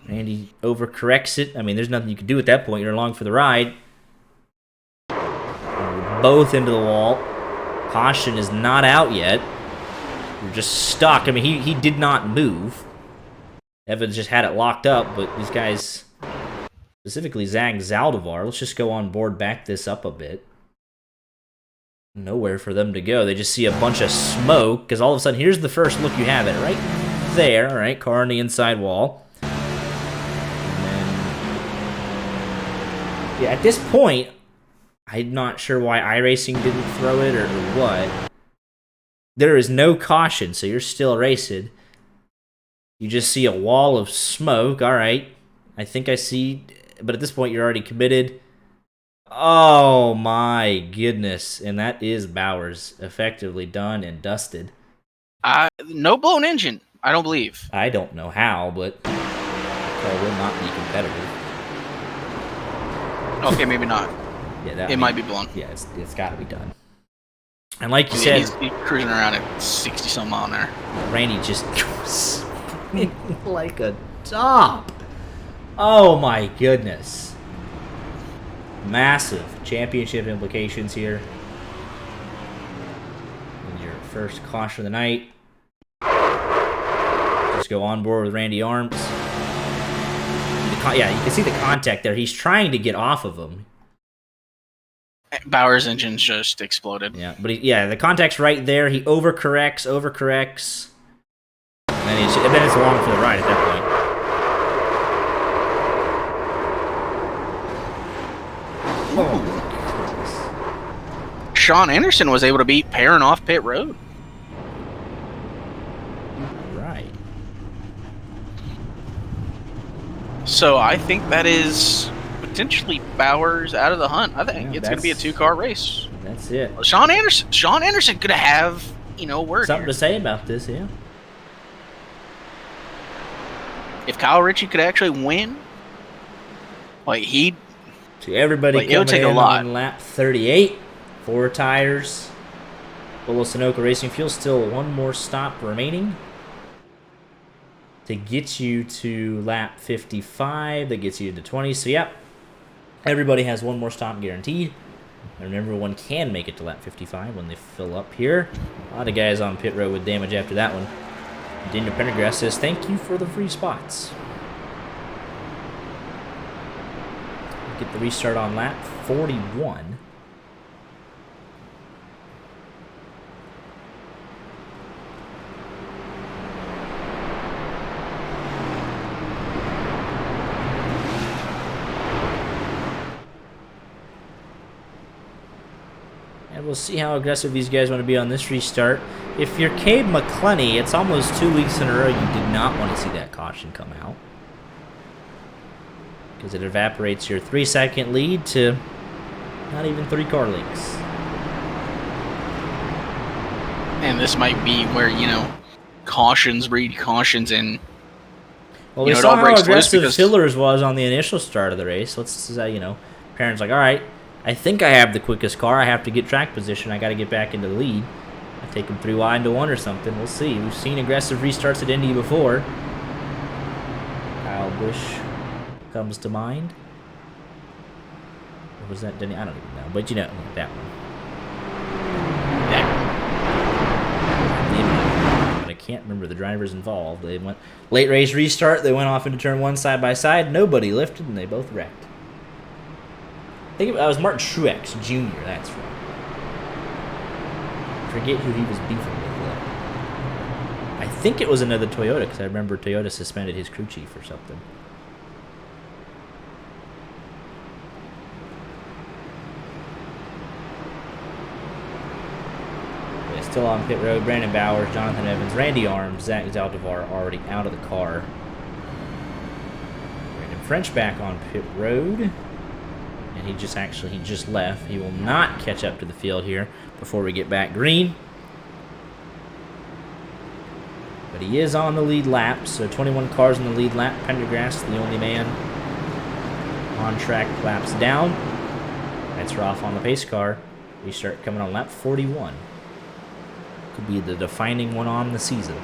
Speaker 1: Randy overcorrects it. I mean, there's nothing you can do at that point. You're along for the ride. Both into the wall. Caution is not out yet. You're just stuck. I mean, he did not move. Evans just had it locked up, but these guys, specifically Zach Zaldivar, let's just go on board, back this up a bit. Nowhere for them to go. They just see a bunch of smoke, because all of a sudden, here's the first look you have it right there. All right, car on the inside wall. And then, yeah, at this point, I'm not sure why iRacing didn't throw it or what. There is no caution, so you're still racing. You just see a wall of smoke. All right, I think I see, but at this point, you're already committed. Oh my goodness, and that is Bowers, effectively done and dusted.
Speaker 2: No blown engine, I don't believe.
Speaker 1: I don't know how, but the car will not be competitive.
Speaker 2: Okay, maybe not.
Speaker 1: Yeah,
Speaker 2: it might be blown.
Speaker 1: Yeah, it's got to be done. And like you
Speaker 2: said,
Speaker 1: said,
Speaker 2: he's cruising around at 60 some mile an hour.
Speaker 1: Randy just goes like a top. Oh my goodness. Massive championship implications here. And your first caution of the night. Just go on board with Randy Arms. Yeah, you can see the contact there. He's trying to get off of him.
Speaker 2: Bauer's engine's just exploded.
Speaker 1: Yeah, but the contact's right there. He overcorrects. And then it's along for the ride at that point.
Speaker 2: Oh. Sean Anderson was able to beat Perrin off pit road.
Speaker 1: Right.
Speaker 2: So I think that is potentially Bowers out of the hunt. I think it's going to be a 2-car race.
Speaker 1: That's it.
Speaker 2: Sean Anderson could have, word
Speaker 1: something
Speaker 2: here.
Speaker 1: to say about this, yeah.
Speaker 2: If Kyle Ritchie could actually win,
Speaker 1: to everybody
Speaker 2: it would
Speaker 1: coming
Speaker 2: take a
Speaker 1: in
Speaker 2: lot.
Speaker 1: on lap 38, 4 tires, Little Sunoco Racing Fuel, still one more stop remaining to get you to lap 55. That gets you to 20. So, yep, everybody has one more stop guaranteed. And remember, one can make it to lap 55 when they fill up here. A lot of guys on pit road with damage after that one. Daniel Pendergrass says, thank you for the free spots. Get the restart on lap 41. And we'll see how aggressive these guys want to be on this restart. If you're Cabe McClenny, it's almost 2 weeks in a row you did not want to see that caution come out. Because it evaporates your 3-second lead to not even 3 car lengths.
Speaker 2: And this might be where, cautions breed cautions and
Speaker 1: well, we saw how aggressive Fillers was on the initial start of the race. Let's say, Perrin's like, all right, I think I have the quickest car. I have to get track position. I got to get back into the lead. I take him 3 wide into 1 or something. We'll see. We've seen aggressive restarts at Indy before. Kyle Busch comes to mind. Or was that Denny? I don't even know. But that one. But I can't remember the drivers involved. They went late race restart. They went off into turn 1 side by side. Nobody lifted, and they both wrecked. I think that was Martin Truex Jr. That's right. Forget who he was beefing with, though. I think it was another Toyota, because I remember Toyota suspended his crew chief or something. Yeah, still on pit road. Brandon Bowers, Jonathan Evans, Randy Arms, Zach Zaldivar already out of the car. Brandon French back on pit road. And he just left. He will not catch up to the field here before we get back green. But he is on the lead lap, so 21 cars in the lead lap. Pendergrass, the only man on track, laps down. Lights are off on the pace car. We start coming on lap 41. Could be the defining one on the season.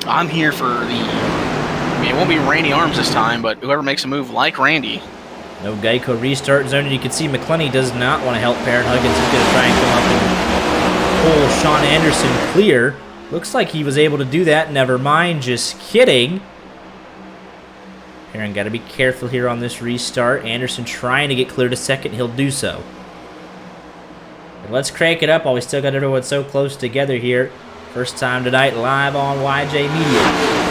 Speaker 2: I'm here for it won't be Randy Arms this time, but whoever makes a move like Randy.
Speaker 1: No Geico restart zone, and you can see McClenny does not want to help Perrin Huggins. He's going to try and come up and pull Sean Anderson clear. Looks like he was able to do that. Never mind, just kidding. Aaron got to be careful here on this restart. Anderson trying to get clear to second. He'll do so. But let's crank it up while we still got everyone so close together here. First time tonight live on YJ Media.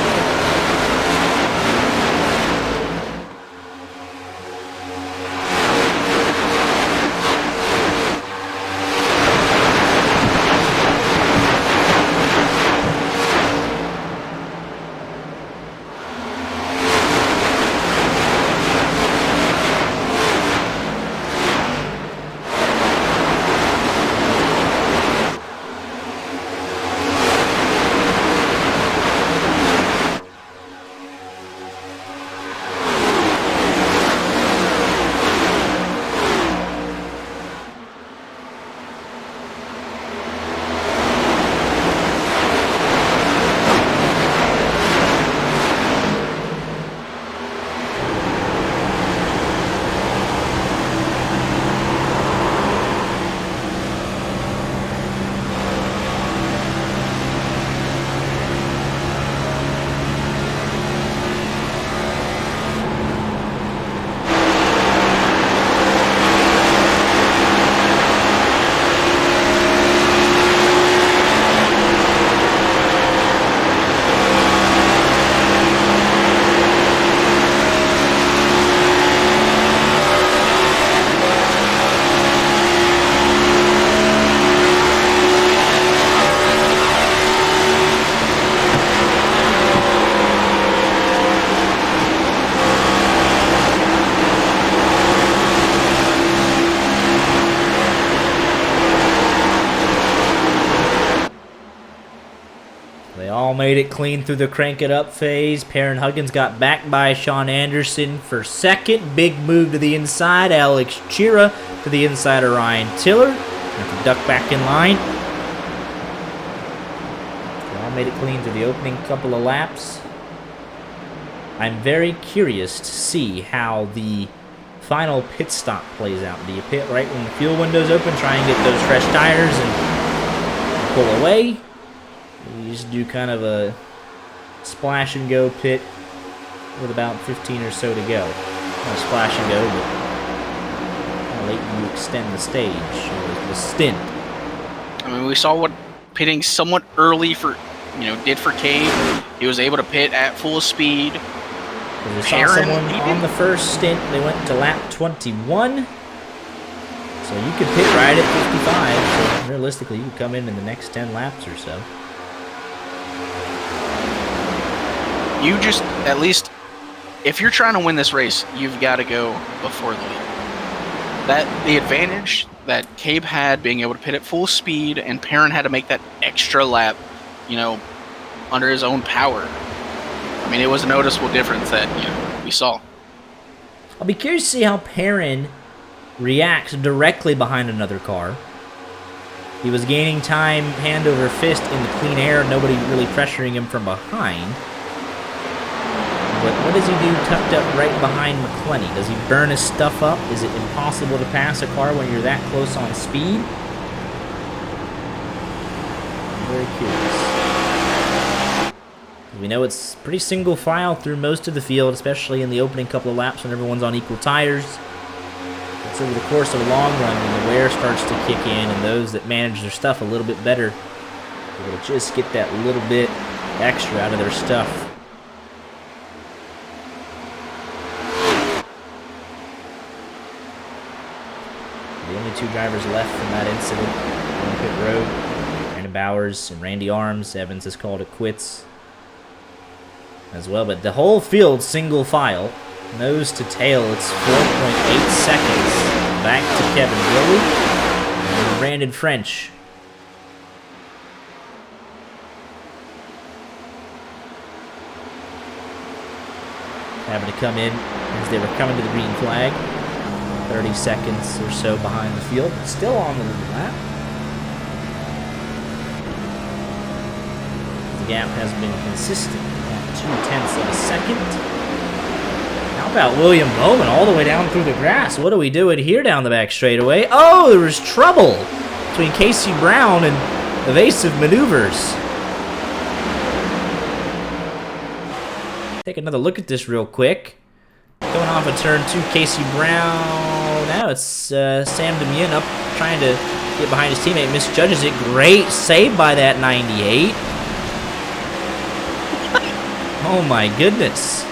Speaker 1: Made it clean through the crank it up phase. Perrin Huggins got back by Sean Anderson for second. Big move to the inside. Alex Chira to the inside of Ryan Tiller. And to duck back in line. They all made it clean through the opening couple of laps. I'm very curious to see how the final pit stop plays out. Do you pit right when the fuel window's open, try and get those fresh tires and pull away? You just do kind of a splash and go pit with about 15 or so to go. Not a splash and go, but kind of late you extend the stage, or the stint.
Speaker 2: I mean, we saw what pitting somewhat early did for Cade. He was able to pit at full speed.
Speaker 1: We saw someone on the first stint. They went to lap 21. So you could pit right at 55. So realistically, you could come in the next 10 laps or so.
Speaker 2: You just, at least, if you're trying to win this race, you've got to go before the lead. The advantage that Cabe had being able to pit at full speed, and Perrin had to make that extra lap, under his own power. I mean, it was a noticeable difference that, we saw.
Speaker 1: I'll be curious to see how Perrin reacts directly behind another car. He was gaining time hand over fist in the clean air, nobody really pressuring him from behind. But what does he do tucked up right behind McClenny? Does he burn his stuff up? Is it impossible to pass a car when you're that close on speed? I'm very curious. We know it's pretty single file through most of the field, especially in the opening couple of laps when everyone's on equal tires. It's over the course of a long run when the wear starts to kick in, and those that manage their stuff a little bit better will just get that little bit extra out of their stuff. The only two drivers left from that incident on pit road, Brandon Bowers and Randy Arms. Evans has called it quits as well, but the whole field single file, nose to tail. It's 4.8 seconds back to Kevin Willey and Brandon French. Having to come in as they were coming to the green flag. 30 seconds or so behind the field, but still on the lead lap. The gap has been consistent at 0.2 of a second. How about William Bowman all the way down through the grass? What are we doing here down the back straightaway? Oh, there was trouble between Casey Brown and evasive maneuvers. Take another look at this real quick. Going off of turn 2, Casey Brown. Now it's Sam Demien up trying to get behind his teammate. Misjudges it. Great save by that 98. Oh my goodness.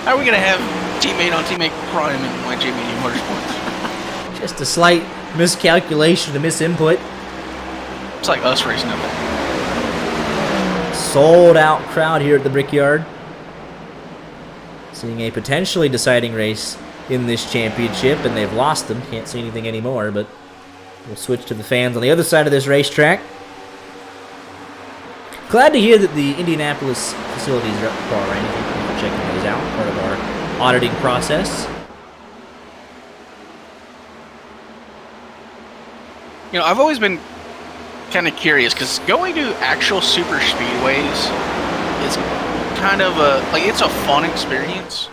Speaker 2: How are we going to have teammate on teammate crime in YJ Motorsports?
Speaker 1: Just a slight miscalculation, a misinput.
Speaker 2: It's like us racing up.
Speaker 1: Sold out crowd here at the Brickyard. Seeing a potentially deciding race in this championship, and they've lost them. Can't see anything anymore, but we'll switch to the fans on the other side of this racetrack. Glad to hear that the Indianapolis facilities are up to par, right? Thank you for checking those out, part of our auditing process.
Speaker 2: You know, I've always been kind of curious because going to actual super speedways is kind of it's a fun experience,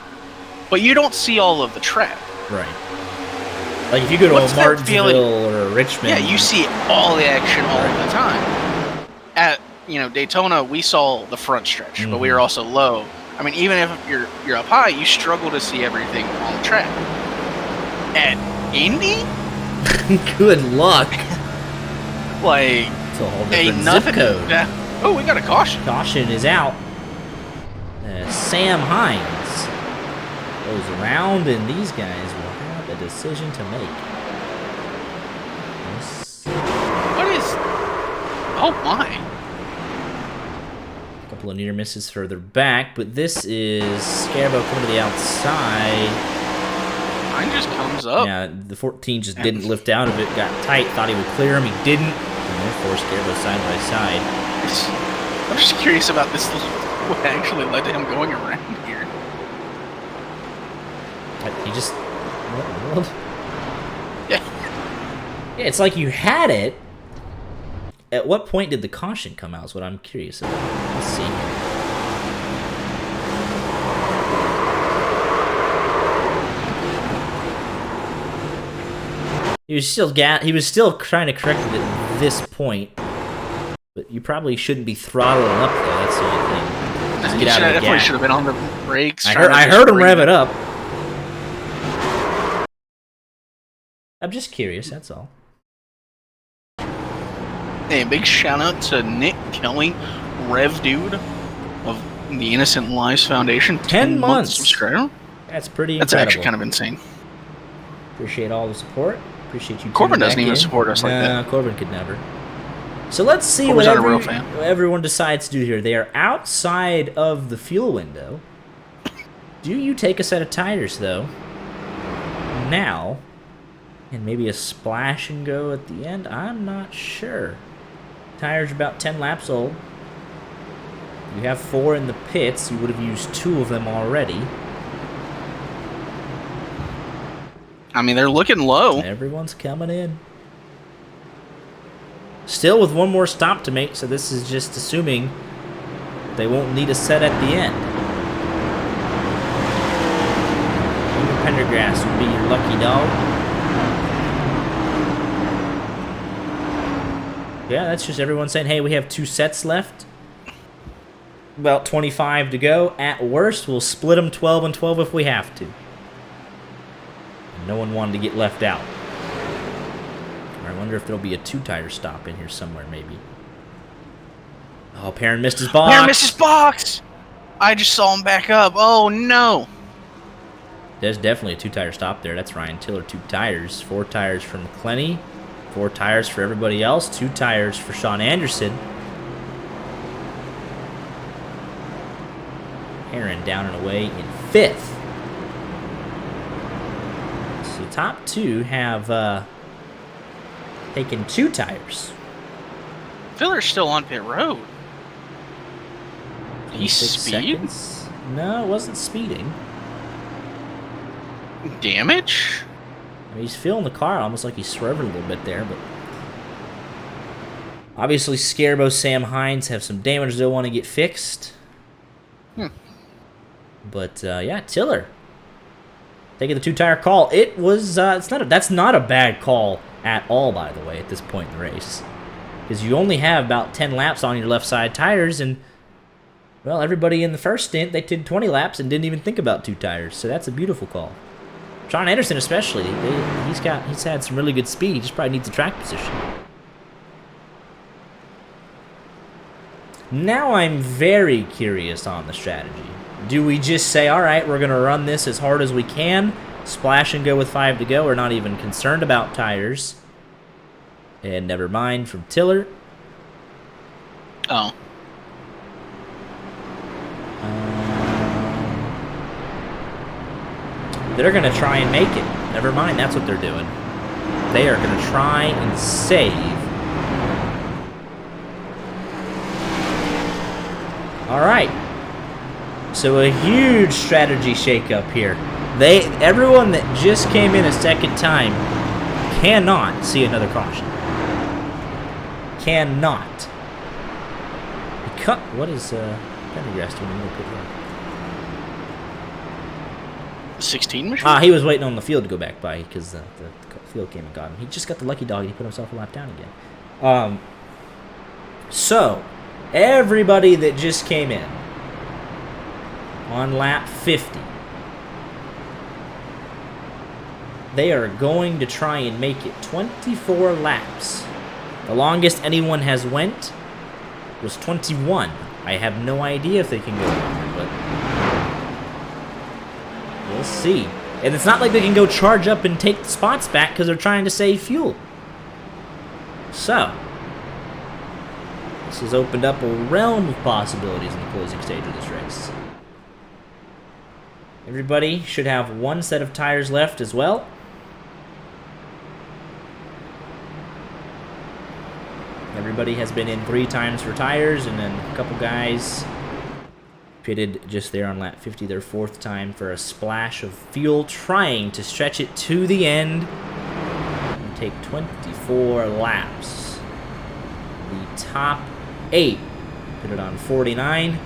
Speaker 2: but you don't see all of the track.
Speaker 1: Right. Like if you go to
Speaker 2: What's
Speaker 1: a
Speaker 2: that
Speaker 1: Martinsville
Speaker 2: feeling?
Speaker 1: or a Richmond.
Speaker 2: Yeah, you see all the action all the time. At Daytona, we saw the front stretch, but we were also low. I mean, even if you're up high, you struggle to see everything on the track. At Indy,
Speaker 1: good luck.
Speaker 2: like
Speaker 1: It's a whole
Speaker 2: ain't
Speaker 1: different
Speaker 2: nothing.
Speaker 1: zip code.
Speaker 2: Oh, we got a caution.
Speaker 1: Caution is out. Sam Hines goes around, and these guys will have a decision to make.
Speaker 2: What is? Oh my!
Speaker 1: A couple of near misses further back, but this is Scarabo coming to the outside.
Speaker 2: Mine just comes up.
Speaker 1: Yeah, the 14 just didn't lift out of it. Got tight, thought he would clear him. He didn't. And therefore, Scarabo side by side.
Speaker 2: I'm just curious about this. What actually led to him going around here?
Speaker 1: He just... What in the world?
Speaker 2: Yeah.
Speaker 1: Yeah, it's like you had it. At what point did the caution come out is what I'm curious about. Let's see here. He was still trying to correct it at this point. But you probably shouldn't be throttling up there, that's the only thing. Just get out of the
Speaker 2: Definitely
Speaker 1: gap.
Speaker 2: should have been on the brakes.
Speaker 1: I heard him rev it up. I'm just curious, that's all.
Speaker 2: Hey, big shout out to Nick Kelly, Rev Dude of the Innocent Lives Foundation.
Speaker 1: 10 months.
Speaker 2: Subscriber.
Speaker 1: That's pretty
Speaker 2: That's
Speaker 1: incredible.
Speaker 2: actually kind of insane.
Speaker 1: Appreciate all the support. Appreciate you.
Speaker 2: Corbin
Speaker 1: tuning
Speaker 2: doesn't
Speaker 1: back
Speaker 2: even
Speaker 1: in.
Speaker 2: support us like that.
Speaker 1: Corbin could never. So let's see
Speaker 2: Corbin's
Speaker 1: what
Speaker 2: not a real fan.
Speaker 1: everyone decides to do here. They are outside of the fuel window. Do you take a set of tires, though? Now, and maybe a splash and go at the end? I'm not sure. Tires are about 10 laps old. You have 4 in the pits. You would have used 2 of them already.
Speaker 2: I mean, they're looking low.
Speaker 1: Everyone's coming in. Still with one more stop to make, so this is just assuming they won't need a set at the end. Pendergrass would be your lucky dog. Yeah, that's just everyone saying, hey, we have 2 sets left. About 25 to go. At worst, we'll split them 12 and 12 if we have to. No one wanted to get left out. I wonder if there'll be a 2-tire stop in here somewhere, maybe. Oh, Perrin missed his box.
Speaker 2: Perrin missed his box! I just saw him back up. Oh, no.
Speaker 1: There's definitely a 2-tire stop there. That's Ryan Tiller, 2 tires. 4 tires for McClenny. 4 tires for everybody else. 2 tires for Sean Anderson. Perrin down and away in 5th. So the top 2 have taken 2 tires.
Speaker 2: Filler's still on pit road. He's
Speaker 1: 26
Speaker 2: speed?
Speaker 1: seconds. No, it wasn't speeding.
Speaker 2: Damage?
Speaker 1: I mean, he's feeling the car almost like he's swerving a little bit there, but obviously Scarabo, Sam Hines have some damage they'll want to get fixed. But yeah, Tiller taking the 2-tire call. It was that's not a bad call at all, by the way, at this point in the race. because you only have about 10 laps on your left side tires, and well, everybody in the first stint, they did 20 laps and didn't even think about 2 tires, so that's a beautiful call. Sean Anderson especially, he's had some really good speed. He just probably needs a track position. Now I'm very curious on the strategy. Do we just say, all right, we're going to run this as hard as we can, splash and go with 5 to go, we're not even concerned about tires? And never mind from Tiller.
Speaker 2: Oh.
Speaker 1: They're going to try and make it. Never mind, that's what they're doing. They are going to try and save. All right. So a huge strategy shakeup here. Everyone that just came in a second time cannot see another caution. Cannot. What is Pendergrass doing in the pit road?
Speaker 2: 16 machine?
Speaker 1: He was waiting on the field to go back by because the field came and got him. He just got the lucky dog and he put himself a lap down again. So, everybody that just came in on lap 50, they are going to try and make it 24 laps. The longest anyone has went was 21. I have no idea if they can go longer, but we'll see. And it's not like they can go charge up and take the spots back because they're trying to save fuel. So, this has opened up a realm of possibilities in the closing stage of this race. Everybody should have one set of tires left as well. Everybody has been in 3 times for tires, and then a couple guys pitted just there on lap 50, their 4th time for a splash of fuel, trying to stretch it to the end and take 24 laps. The top 8 pitted on 49,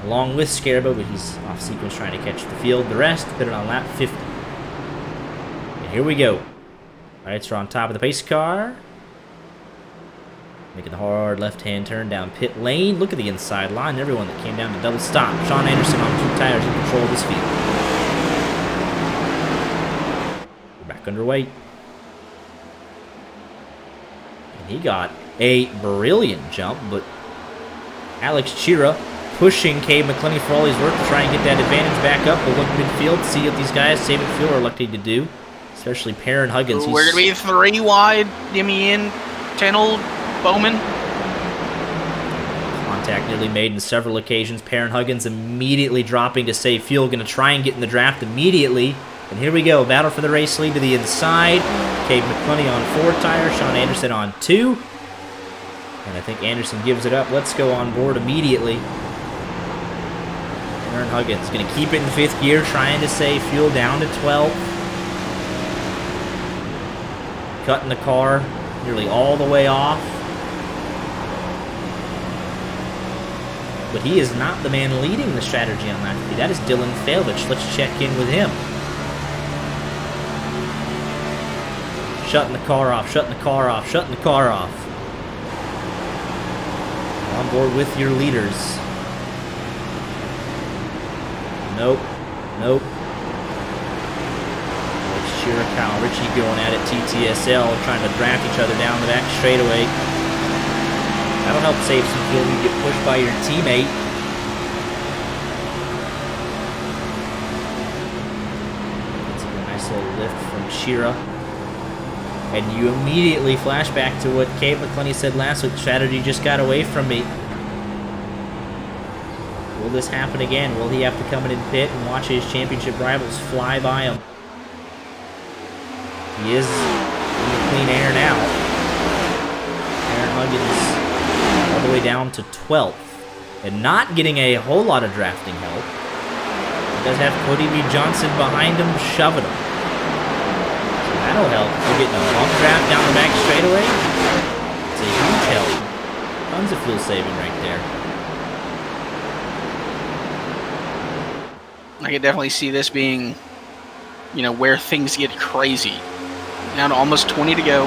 Speaker 1: along with Scarabo, but he's off sequence trying to catch the field. The rest pitted on lap 50. And here we go. Lights are on top of the pace car. Making the hard left-hand turn down pit lane. Look at the inside line. Everyone that came down to double stop. Sean Anderson on 2 tires in control of this field. We're back underway. And he got a brilliant jump, but Alex Chira pushing Cade McClenny for all his work to try and get that advantage back up. We'll look midfield, see what these guys saving fuel are lucky to do, especially Perrin Huggins.
Speaker 2: We're going to be 3 wide. Gimme in. 10 old Bowman.
Speaker 1: Contact nearly made on several occasions. Perrin Huggins immediately dropping to save fuel. Going to try and get in the draft immediately. And here we go. Battle for the race lead to the inside. Cade McClenny on 4 tires. Sean Anderson on 2. And I think Anderson gives it up. Let's go on board immediately. Perrin Huggins going to keep it in 5th gear, trying to save fuel down to 12th. Cutting the car nearly all the way off. But he is not the man leading the strategy on lap 50. That is Dylan Failvich. Let's check in with him. Shutting the car off, shutting the car off, shutting the car off. On board with your leaders. Nope. Nope. It's Shirakawa Richie going at it. TTSL trying to draft each other down the back straightaway. That'll help save some fuel when you get pushed by your teammate. It's a nice little lift from Shira. And you immediately flash back to what Cade McClenny said last week. Strategy just got away from me. Will this happen again? Will he have to come in and pit and watch his championship rivals fly by him? He is in the clean air now. Perrin Huggins all the way down to 12th. And not getting a whole lot of drafting help. He does have Cody B. Johnson behind him, shoving him. So that'll help. We're getting a bump draft down the back straightaway. It's a huge help. Tons of fuel saving right there.
Speaker 2: I could definitely see this being, you know, where things get crazy. Down to almost 20 to go.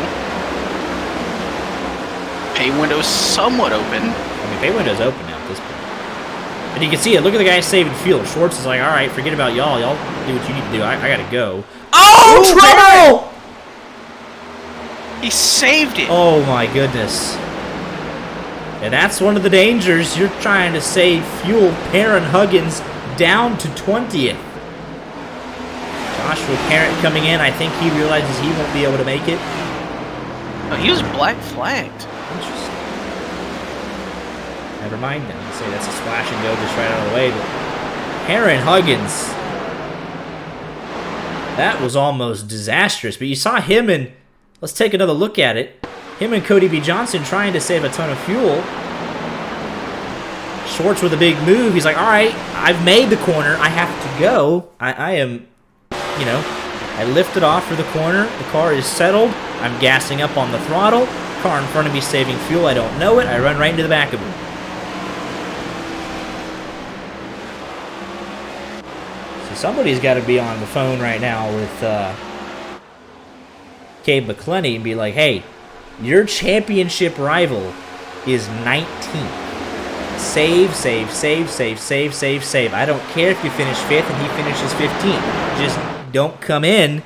Speaker 2: pay window's somewhat open.
Speaker 1: I mean, pay window's open now at this point. And you can see it. Look at the guy saving fuel. Schwartz is like, all right, forget about y'all. Y'all do what you need to do. I got to go.
Speaker 2: Oh,
Speaker 1: trouble!
Speaker 2: He saved it.
Speaker 1: Oh, my goodness. And that's one of the dangers. You're trying to save fuel. Perrin Huggins down to 20th. Joshua Parent coming in. I think he realizes he won't be able to make it.
Speaker 2: Oh, he was black flagged.
Speaker 1: Interesting. Never mind then. I'd say that's a splash and go just right out of the way. But Perrin Huggins. That was almost disastrous. But you saw him and... Let's take another look at it. Him and Cody B. Johnson trying to save a ton of fuel. Schwartz with a big move. He's like, all right, I've made the corner. I have to go. I am, you know, I lifted off for the corner. The car is settled. I'm gassing up on the throttle. Car in front of me saving fuel. I don't know it. I run right into the back of him. So somebody's got to be on the phone right now with Cabe McClenny and be like, hey, your championship rival is 19th. Save, save, save, save, save, save, save. I don't care if you finish 5th and he finishes 15th. Just don't come in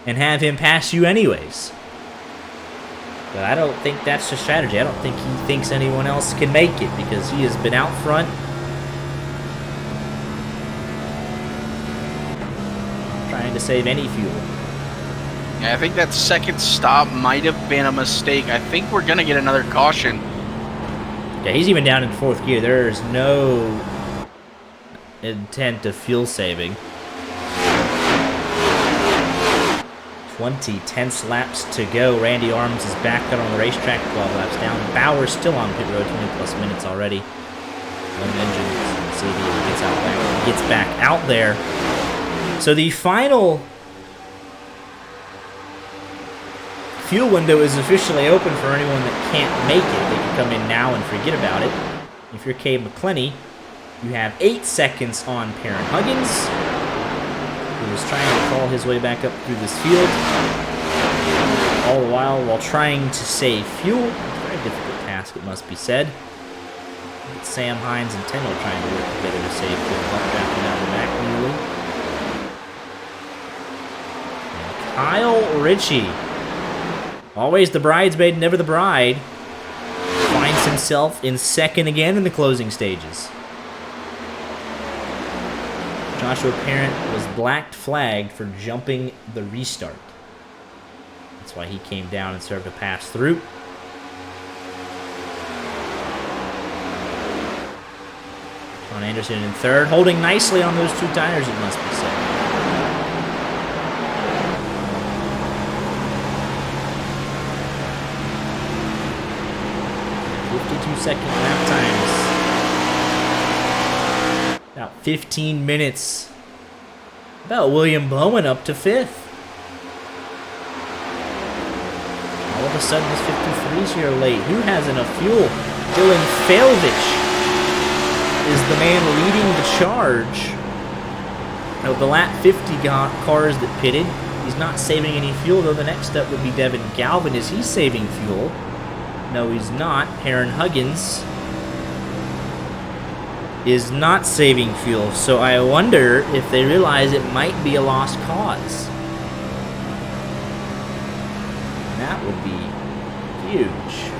Speaker 1: and have him pass you anyways. But I don't think that's the strategy. I don't think he thinks anyone else can make it because he has been out front. Trying to save any fuel.
Speaker 2: Yeah, I think that second stop might have been a mistake. I think we're going to get another caution.
Speaker 1: Yeah, he's even down in 4th gear. There is no intent of fuel saving. 20 tense laps to go. Randy Arms is back out on the racetrack, 12 laps down. Bauer still on pit road, 20 plus minutes already. One engine. Let's see if he gets back out there. So the final fuel window is officially open for anyone that can't make it. They can come in now and forget about it. If you're Cabe McClenny, you have 8 seconds on Perrin Huggins, who is trying to crawl his way back up through this field. All the while trying to save fuel. It's a very difficult task, it must be said. Sam Hines and Tendall trying to work together to save fuel. Drafting out of the back newly. And Kyle Ritchie, always the bridesmaid, never the bride, finds himself in 2nd again in the closing stages. Joshua Parent was black flagged for jumping the restart. That's why he came down and served a pass through. John Anderson in 3rd, holding nicely on those 2 tires, it must be said. 52-second lap times. About 15 minutes. About William Bowen up to 5th. All of a sudden, this 53's here late. Who has enough fuel? Dylan Failvich is the man leading the charge. Of the lap 50 cars that pitted, he's not saving any fuel, though the next step would be Devin Galvin. Is he saving fuel? No, he's not. Perrin Huggins is not saving fuel, so I wonder if they realize it might be a lost cause. That would be huge.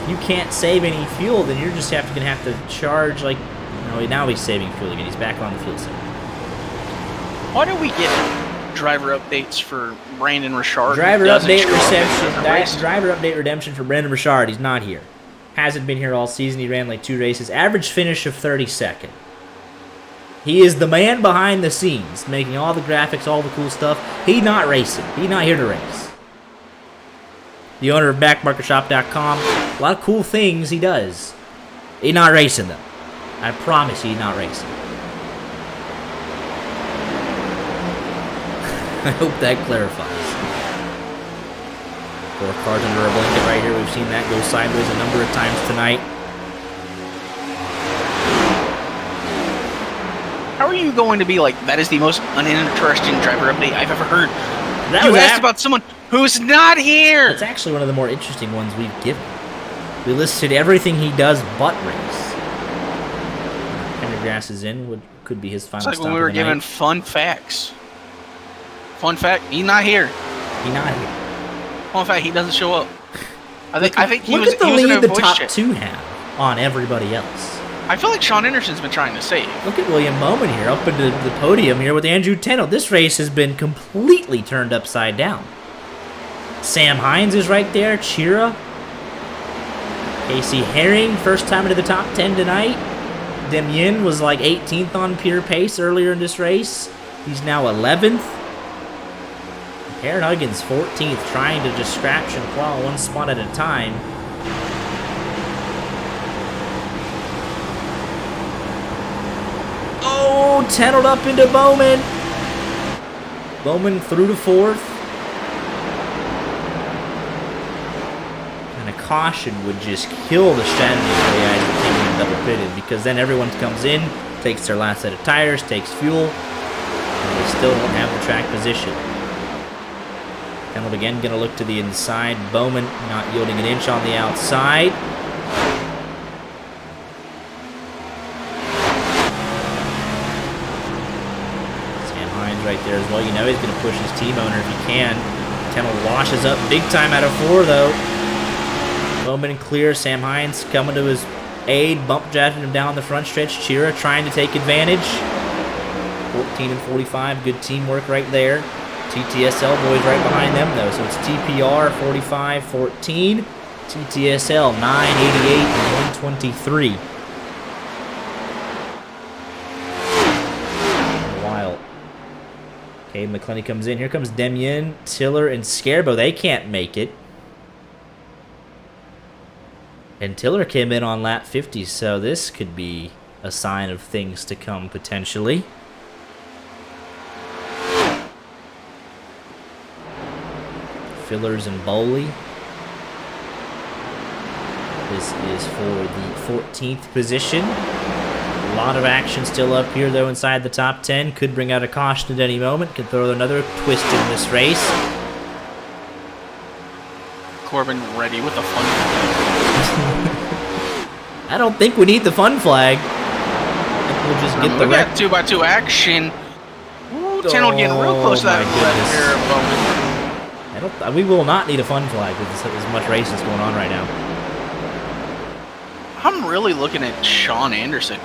Speaker 1: If you can't save any fuel, then you're just gonna have to charge like... No, now he's saving fuel again. He's back on the fuel cell.
Speaker 2: Why do we get driver updates for Brandon Richard?
Speaker 1: Driver update redemption for Brandon Richard. He's not here. Hasn't been here all season. He ran like 2 races. Average finish of 32nd. He is the man behind the scenes, making all the graphics, all the cool stuff. He's not racing. He's not here to race. The owner of backmarkershop.com. A lot of cool things he does. He's not racing them. I promise he's not racing. I hope that clarifies. 4 cars under a blanket right here. We've seen that go sideways a number of times tonight.
Speaker 2: How are you going to be like, that is the most uninteresting driver update I've ever heard?
Speaker 1: That
Speaker 2: You
Speaker 1: was
Speaker 2: asked about someone who's not here.
Speaker 1: That's actually one of the more interesting ones we've given. We listed everything he does but race. Pendergrass is in. Could be his final
Speaker 2: It's like
Speaker 1: stop
Speaker 2: when we
Speaker 1: of
Speaker 2: were
Speaker 1: the
Speaker 2: given
Speaker 1: night.
Speaker 2: fun facts. Fun fact, he's not here.
Speaker 1: He not here.
Speaker 2: Fun fact, he doesn't show up. I think he
Speaker 1: Look
Speaker 2: was.
Speaker 1: at the
Speaker 2: he was in a
Speaker 1: lead the
Speaker 2: voice
Speaker 1: top
Speaker 2: chat.
Speaker 1: two have on everybody else.
Speaker 2: I feel like Sean Anderson's been trying to save.
Speaker 1: Look at William Bowman here, up into the podium here with Andrew Tennell. This race has been completely turned upside down. Sam Hines is right there. Chira. Casey Herring, first time into the top 10 tonight. Demyen was like 18th on pure pace earlier in this race. He's now 11th. Aaron Huggins, 14th, trying to just scratch and claw one spot at a time. Oh, Tennelled up into Bowman. Bowman through to 4th. And a caution would just kill the strategy for the guys that came in double pitted, because then everyone comes in, takes their last set of tires, takes fuel, and they still don't have the track position. Tennelled again going to look to the inside. Bowman not yielding an inch on the outside. Right there as well. You know he's going to push his team owner if he can. Tennell washes up big time out of 4 though. Bowman clear. Sam Hines coming to his aid, bump drafting him down the front stretch. Chira trying to take advantage. 14 and 45, good teamwork right there. TTSL boys right behind them though, so it's TPR 45-14, TTSL 988 and 123. Okay, McClenny comes in. Here comes Demyen, Tiller, and Scarbo. They can't make it. And Tiller came in on lap 50, so this could be a sign of things to come, potentially. Fillers and Bowley. This is for the 14th position. A lot of action still up here, though, inside the top 10. Could bring out a caution at any moment. Could throw another twist in this race.
Speaker 2: Corbin ready with the fun flag.
Speaker 1: I don't think we need the fun flag. I think we'll just get the
Speaker 2: we got 2x2 action. Ooh, Tennell getting real close to that left rear.
Speaker 1: We will not need a fun flag with as much racing going on right now.
Speaker 2: I'm really looking at Sean Anderson.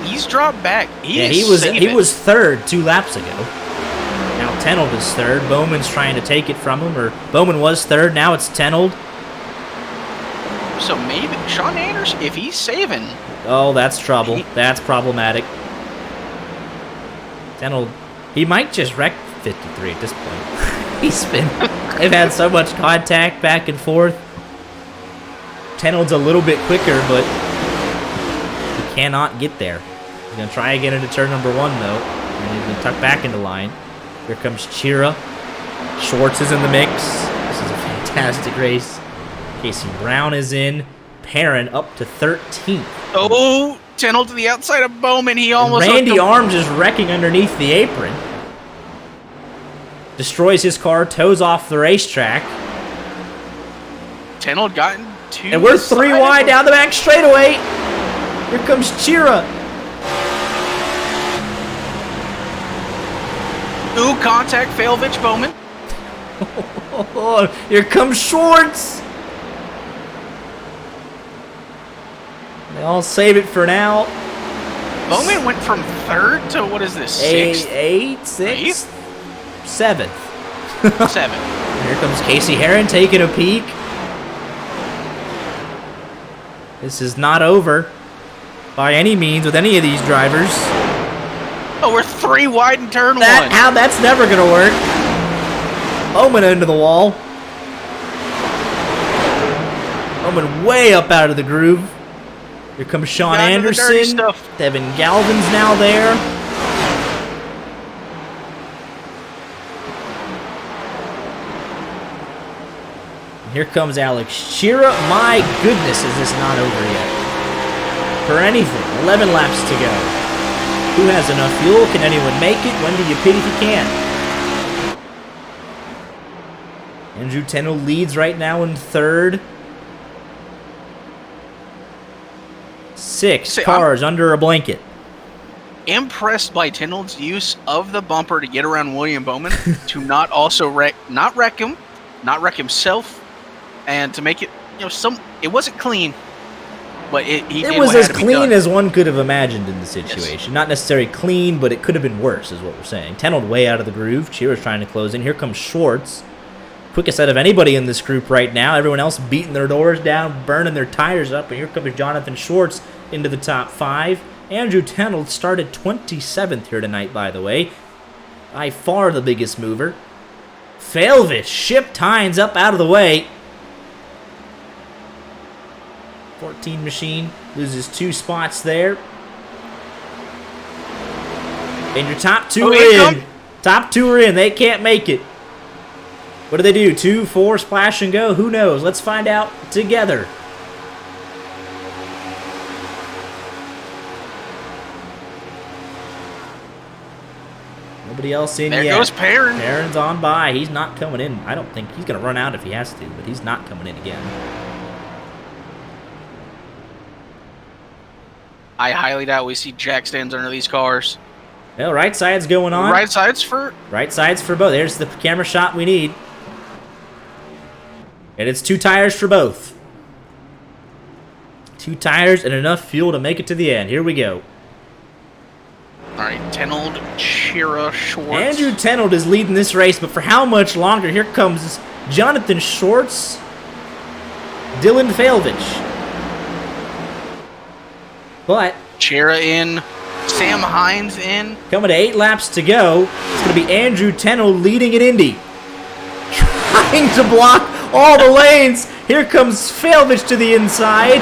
Speaker 2: He's dropped back.
Speaker 1: He was third 2 laps ago. Now Tennelled is third. Bowman's trying to take it from him, or Bowman was third. Now it's Tennelled.
Speaker 2: So maybe Sean Anderson, if he's saving.
Speaker 1: Oh, that's trouble. That's problematic. Tennelled, he might just wreck 53 at this point. They've had so much contact back and forth. Tennelled's a little bit quicker, but he cannot get there. He's going to try again into turn number 1, though. And he's going to tuck back into line. Here comes Chira. Schwartz is in the mix. This is a fantastic race. Casey Brown is in. Perrin up to 13th.
Speaker 2: Oh, Tennell to the outside of Bowman. He almost.
Speaker 1: And Randy Arms is wrecking underneath the apron. Destroys his car, tows off the racetrack.
Speaker 2: Tennell gotten 2.
Speaker 1: And we're 3 wide down the back straightaway. Here comes Chira.
Speaker 2: Ooh, contact, Failvich, Bowman.
Speaker 1: Here comes Schwartz. They all save it for now.
Speaker 2: Bowman went from 3rd to, what is this, 6th?
Speaker 1: 6th? 7th.
Speaker 2: 7th.
Speaker 1: Here comes Casey Herron taking a peek. This is not over by any means with any of these drivers.
Speaker 2: Oh, we're 3 wide in turn 1.
Speaker 1: That's never going to work. Bowman into the wall. Bowman way up out of the groove. Here comes Sean Anderson. Devin Galvin's now there. And here comes Alex Chira. My goodness, is this not over yet? For anything, 11 laps to go. Who has enough fuel? Can anyone make it? When do you pit if you can? Andrew Tennell leads right now in third. 6 cars under a blanket.
Speaker 2: Impressed by Tindall's use of the bumper to get around William Bowman to not also wreck himself, and to make it, it wasn't clean, but
Speaker 1: it was as clean as one could have imagined in the situation. Yes. Not necessarily clean, but it could have been worse, is what we're saying. Tennell way out of the groove. Cheera's trying to close in. Here comes Schwartz. Quickest out of anybody in this group right now. Everyone else beating their doors down, burning their tires up, and here comes Jonathan Schwartz into the top 5. Andrew Tennell started 27th here tonight, by the way. By far the biggest mover. Failvish shipped Hines up out of the way. 14 machine loses 2 spots there. And your top 2 are in. Top 2 are in. They can't make it. What do they do? 2, 4, splash and go? Who knows? Let's find out together. Nobody else in yet.
Speaker 2: There goes Perrin.
Speaker 1: Perrin's on by. He's not coming in. I don't think he's going to run out if he has to, but he's not coming in again.
Speaker 2: I highly doubt we see jack stands under these cars.
Speaker 1: Well, right side's going on.
Speaker 2: Right side's for
Speaker 1: both. There's the camera shot we need. And it's 2 tires for both. 2 tires and enough fuel to make it to the end. Here we go.
Speaker 2: All right, Tennell, Cheera, Schwartz.
Speaker 1: Andrew Tennell is leading this race, but for how much longer? Here comes Jonathan Schwartz, Dylan Failvich. But
Speaker 2: Cheera in, Sam Hines in.
Speaker 1: Coming to 8 laps to go. It's going to be Andrew Tennell leading in Indy. Trying to block all the lanes. Here comes Failvich to the inside.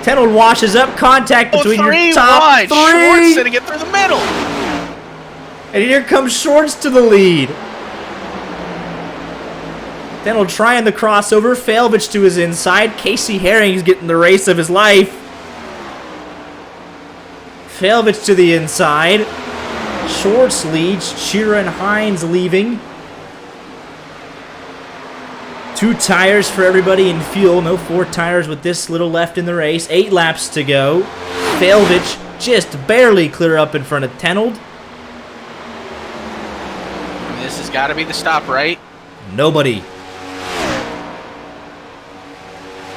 Speaker 1: Tennell washes up. Contact between your top 3.
Speaker 2: Schwartz to get through the middle.
Speaker 1: And here comes Schwartz to the lead. Tennell trying the crossover. Failvich to his inside. Casey Herring's getting the race of his life. Failvich to the inside. Schwartz leads. Cheera and Hines leaving. 2 tires for everybody in fuel. No 4 tires with this little left in the race. 8 laps to go. Failvich just barely clear up in front of Tennell.
Speaker 2: This has got to be the stop, right?
Speaker 1: Nobody.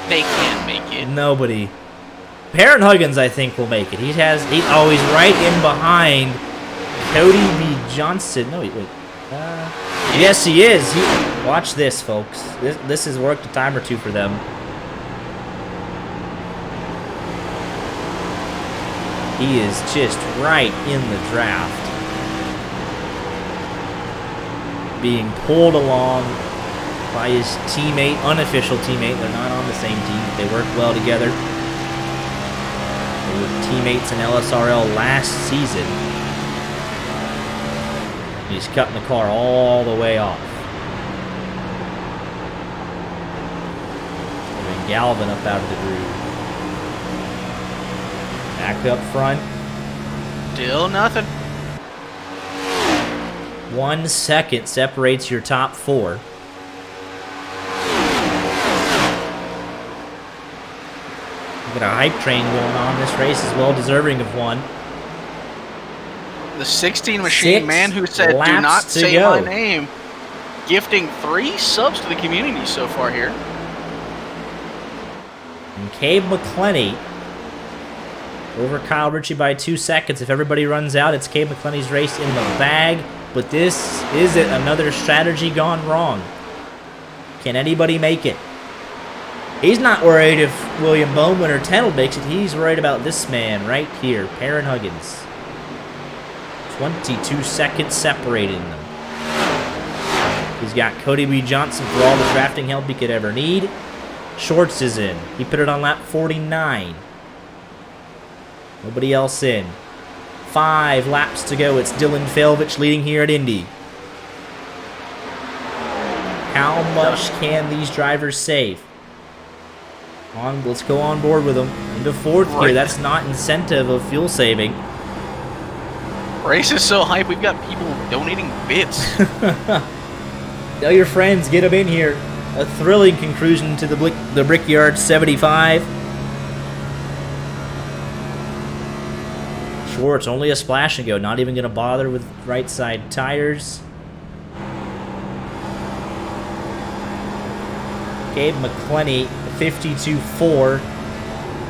Speaker 2: They can't make it.
Speaker 1: Nobody. Perrin Huggins, I think, will make it. He's always right in behind Cody B. Johnson. No, wait. Yes, he is. Watch this, folks. This has worked a time or 2 for them. He is just right in the draft. Being pulled along by his teammate, unofficial teammate. They're not on the same team, but they work well together. They were teammates in LSRL last season. He's cutting the car all the way off. And Galvin up out of the groove. Back up front.
Speaker 2: Still nothing.
Speaker 1: 1 second separates your top 4. We've got a hype train going on. This race is well deserving of one.
Speaker 2: The 16 machine man who said, "Do not say my name," gifting 3 subs to the community so far here.
Speaker 1: And Cabe McClenny over Kyle Ritchie by 2 seconds. If everybody runs out, it's Cabe McClenny's race in the bag. But this is it, another strategy gone wrong. Can anybody make it? He's not worried if William Bowman or Tennell makes it. He's worried about this man right here, Perrin Huggins. 22 seconds separating them. He's got Cody B. Johnson for all the drafting help he could ever need. Schwartz is in. He put it on lap 49. Nobody else in. 5 laps to go. It's Dylan Failvich leading here at Indy. How much can these drivers save? Let's go on board with them. Into 4th here. That's not incentive of fuel saving.
Speaker 2: Race is so hype, we've got people donating bits.
Speaker 1: Tell your friends, get them in here. A thrilling conclusion to the Brickyard 75. Schwartz, only a splash and go. Not even going to bother with right side tires. Gabe McClenny, 52.4.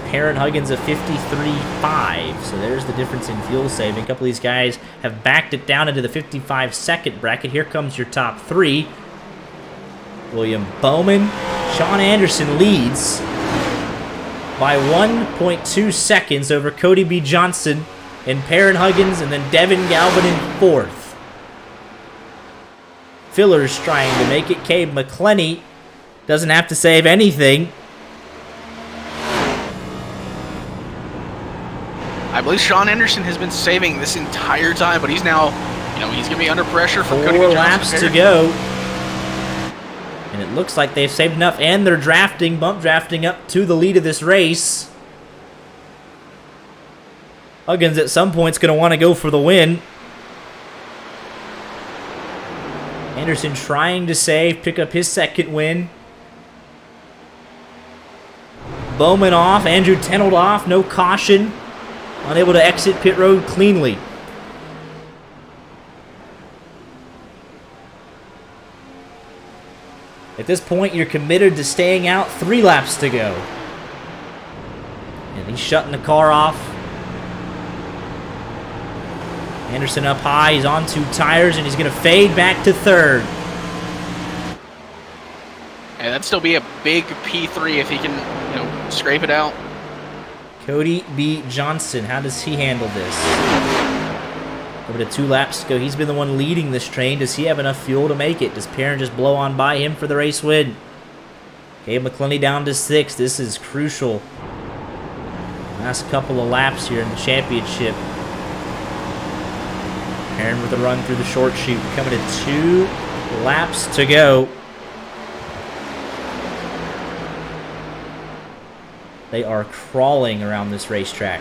Speaker 1: Perrin Huggins, a 53.5. So there's the difference in fuel saving. A couple of these guys have backed it down into the 55-second bracket. Here comes your top three. William Bowman. Sean Anderson leads by 1.2 seconds over Cody B. Johnson and Perrin Huggins, and then Devin Galvin in fourth. Fillers trying to make it. Cabe McClenny doesn't have to save anything.
Speaker 2: I believe Sean Anderson has been saving this entire time, but he's now, he's going to be under pressure from Cody B.
Speaker 1: 4
Speaker 2: Johnson.
Speaker 1: laps to go. And it looks like they've saved enough, and they're bump drafting up to the lead of this race. Huggins at some point is going to want to go for the win. Anderson trying to save, pick up his second win. Bowman off, Andrew Tenold off, no caution. Unable to exit pit road cleanly. At this point, you're committed to staying out. 3 laps to go. And he's shutting the car off. Anderson up high. He's on 2 tires, and he's going to fade back to third.
Speaker 2: And that'd still be a big P3 if he can, scrape it out.
Speaker 1: Cody B. Johnson, how does he handle this? Over to 2 laps to go. He's been the one leading this train. Does he have enough fuel to make it? Does Perrin just blow on by him for the race win? Gabe McClenny down to 6th. This is crucial. Last couple of laps here in the championship. Perrin with a run through the short chute. Coming to 2 laps to go. They are crawling around this racetrack.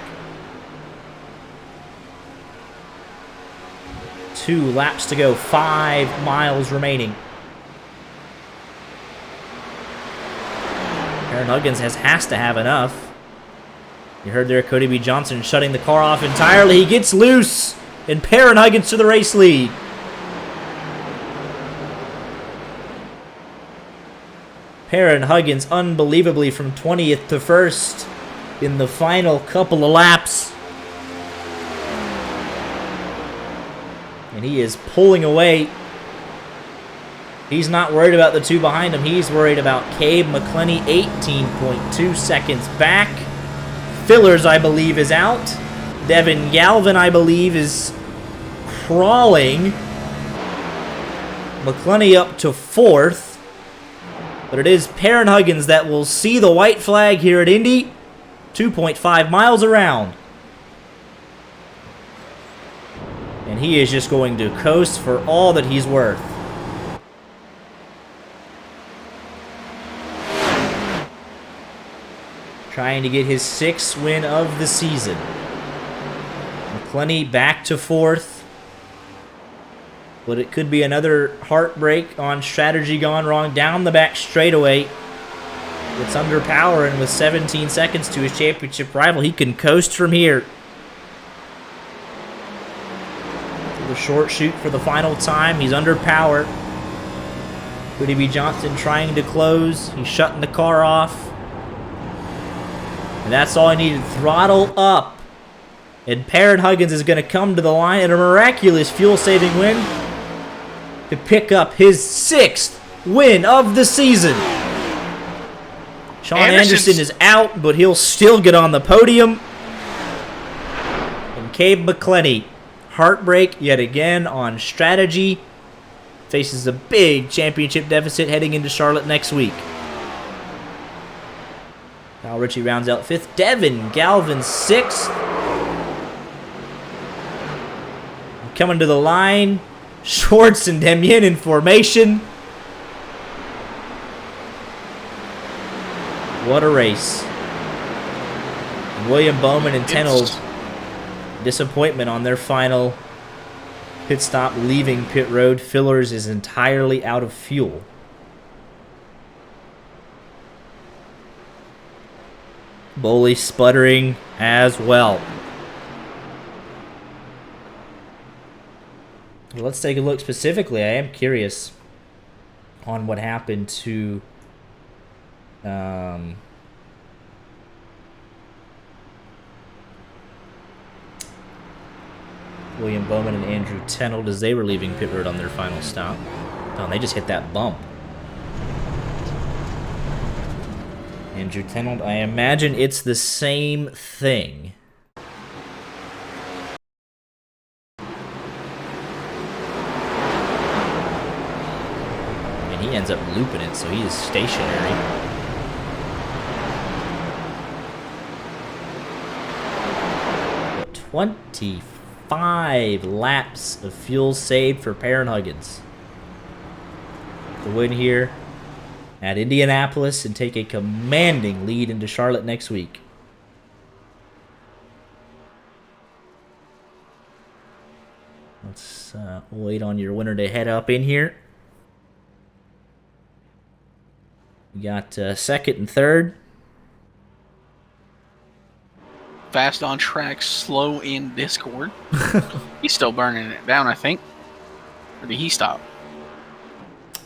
Speaker 1: 2 laps to go, 5 miles remaining. Perrin Huggins has to have enough. You heard there Cody B. Johnson shutting the car off entirely. He gets loose, and Perrin Huggins to the race lead. Perrin Huggins unbelievably from 20th to 1st in the final couple of laps. And he is pulling away. He's not worried about the 2 behind him. He's worried about Cabe McClenny, 18.2 seconds back. Fillers, I believe, is out. Devin Galvin, I believe, is crawling. McClenny up to 4th. But it is Perrin Huggins that will see the white flag here at Indy. 2.5 miles around. And he is just going to coast for all that he's worth. Trying to get his 6th win of the season. McClenny back to 4th. But it could be another heartbreak on strategy gone wrong down the back straightaway. It's under power, and with 17 seconds to his championship rival, he can coast from here. The short chute for the final time. He's under power. Cody B. Johnson trying to close. He's shutting the car off. And that's all he needed. Throttle up. And Perrin Huggins is going to come to the line in a miraculous fuel-saving win to pick up his 6th win of the season. Sean Anderson is out, but he'll still get on the podium. And Cabe McClenny, heartbreak yet again on strategy, faces a big championship deficit heading into Charlotte next week. Kyle Ritchie rounds out 5th. Devin Galvin 6th. Coming to the line, Schwartz and Demien in formation. What a race. William Bowman and Tenold, disappointment on their final pit stop leaving pit road. Fillers is entirely out of fuel. Boley sputtering as well. Well, let's take a look specifically. I am curious on what happened to William Bowman and Andrew Tenold as they were leaving pit road on their final stop. Oh, and they just hit that bump. Andrew Tenold, I imagine it's the same thing. And he ends up looping it, so he is stationary. But 25 laps of fuel saved for Perrin Huggins. The win here at Indianapolis and take a commanding lead into Charlotte next week. Let's wait on your winner to head up in here. We got second and third.
Speaker 2: Fast on track, slow in Discord. He's still burning it down, I think. Or did he stop?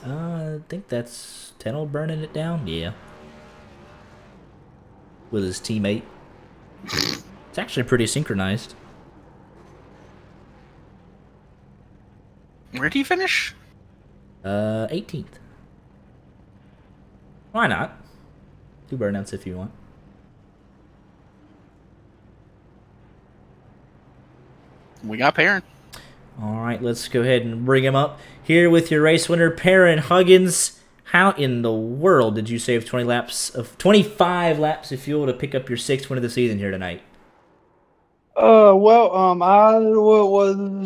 Speaker 1: I think that's Tenold burning it down. Yeah. With his teammate. It's actually pretty synchronized.
Speaker 2: Where did he finish?
Speaker 1: 18th. Why not? 2 burnouts if you want.
Speaker 2: We got Perrin.
Speaker 1: All right, let's go ahead and bring him up. Here with your race winner, Perrin Huggins. How in the world did you save 25 laps of fuel to pick up your 6th win of the season here tonight?
Speaker 4: I was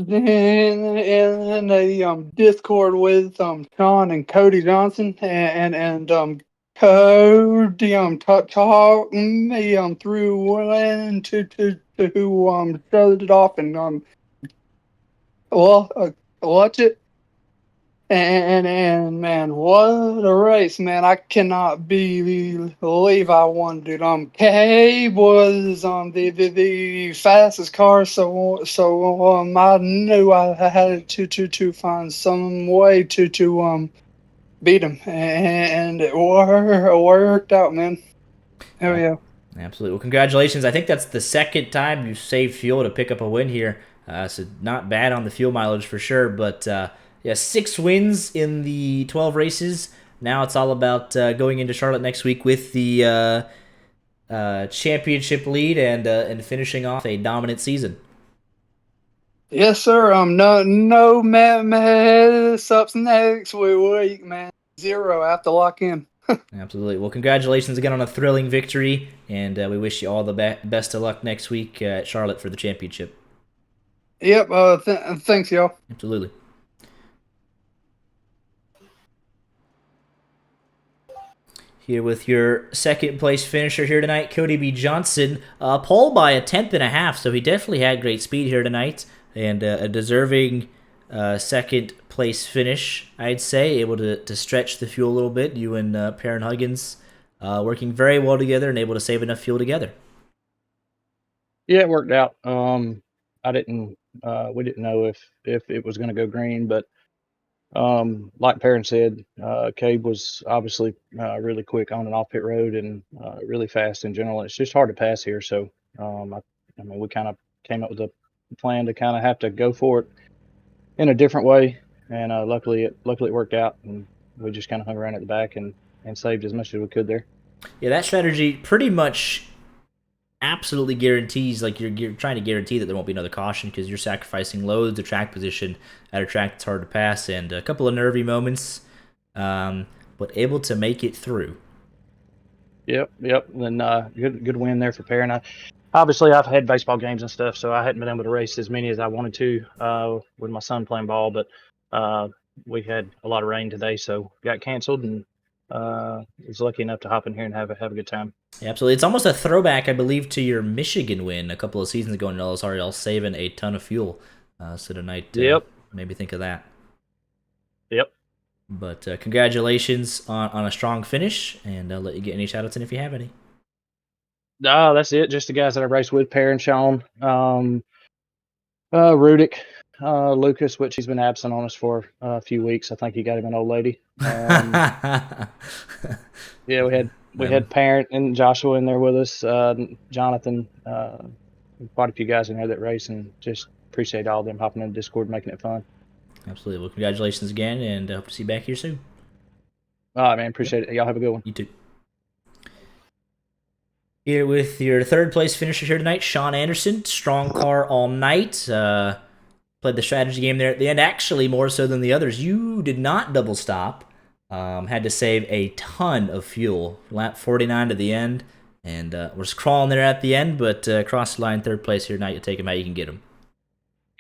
Speaker 4: in a Discord with Sean and Cody Johnson, and Cody talked me through when to shut it off and watch it. And man, what a race, man. I cannot believe I won, dude. Cabe was the fastest car, so I knew I had to find some way to beat him, and it worked out, man. Hell yeah.
Speaker 1: Absolutely. Well, congratulations. I think that's the second time you saved fuel to pick up a win here. So not bad on the fuel mileage for sure, but yeah, 6 wins in the 12 races. Now it's all about going into Charlotte next week with the championship lead and finishing off a dominant season.
Speaker 4: Yes, sir. No mess ups next week, man. 0 after lock in.
Speaker 1: Absolutely. Well, congratulations again on a thrilling victory, and we wish you all the best of luck next week at Charlotte for the championship.
Speaker 4: Yep. Thanks, y'all.
Speaker 1: Absolutely. Here with your second place finisher here tonight, Cody B. Johnson. Pole by a 10.5, so he definitely had great speed here tonight, and a deserving second place finish, I'd say. Able to stretch the fuel a little bit. You and Perrin Huggins working very well together and able to save enough fuel together.
Speaker 5: Yeah, it worked out. We didn't know if it was going to go green, but like Perrin said, Cabe was obviously really quick on and off pit road and really fast in general. It's just hard to pass here, so I mean, we kind of came up with a plan to kind of have to go for it in a different way, and luckily it worked out, and we just kind of hung around at the back and saved as much as we could there.
Speaker 1: Yeah, that strategy pretty much absolutely guarantees, like you're trying to guarantee that there won't be another caution because you're sacrificing loads of track position at a track that's hard to pass, and a couple of nervy moments, but able to make it through.
Speaker 5: Yep. And good win there for Perrin. Obviously, I've had baseball games and stuff, so I hadn't been able to race as many as I wanted to with my son playing ball, but we had a lot of rain today, so got canceled, and was lucky enough to hop in here and have a good time.
Speaker 1: Yeah, absolutely. It's almost a throwback, I believe, to your Michigan win a couple of seasons ago in LSR, y'all saving a ton of fuel. So tonight,
Speaker 5: Yep.
Speaker 1: maybe think of that.
Speaker 5: Yep.
Speaker 1: But congratulations on a strong finish, and I'll let you get any shout outs in if you have any.
Speaker 5: No, that's it. Just the guys that I raced with, Per and Sean. Rudick, Lucas, which he's been absent on us for a few weeks. I think he got him an old lady. Yeah, we had Parent and Joshua in there with us. Jonathan, quite a few guys in there that race, and just appreciate all of them hopping in the Discord, making it fun.
Speaker 1: Absolutely. Well, congratulations again, and hope to see you back here soon.
Speaker 5: All right, man. Appreciate it. Y'all have a good one.
Speaker 1: You too. Here with your third place finisher here tonight, Sean Anderson. Strong car all night. Played the strategy game there at the end, actually more so than the others. You did not double stop. Had to save a ton of fuel. Lap 49 to the end, and was crawling there at the end, but crossed the line third place here tonight. You take him out, you can get him.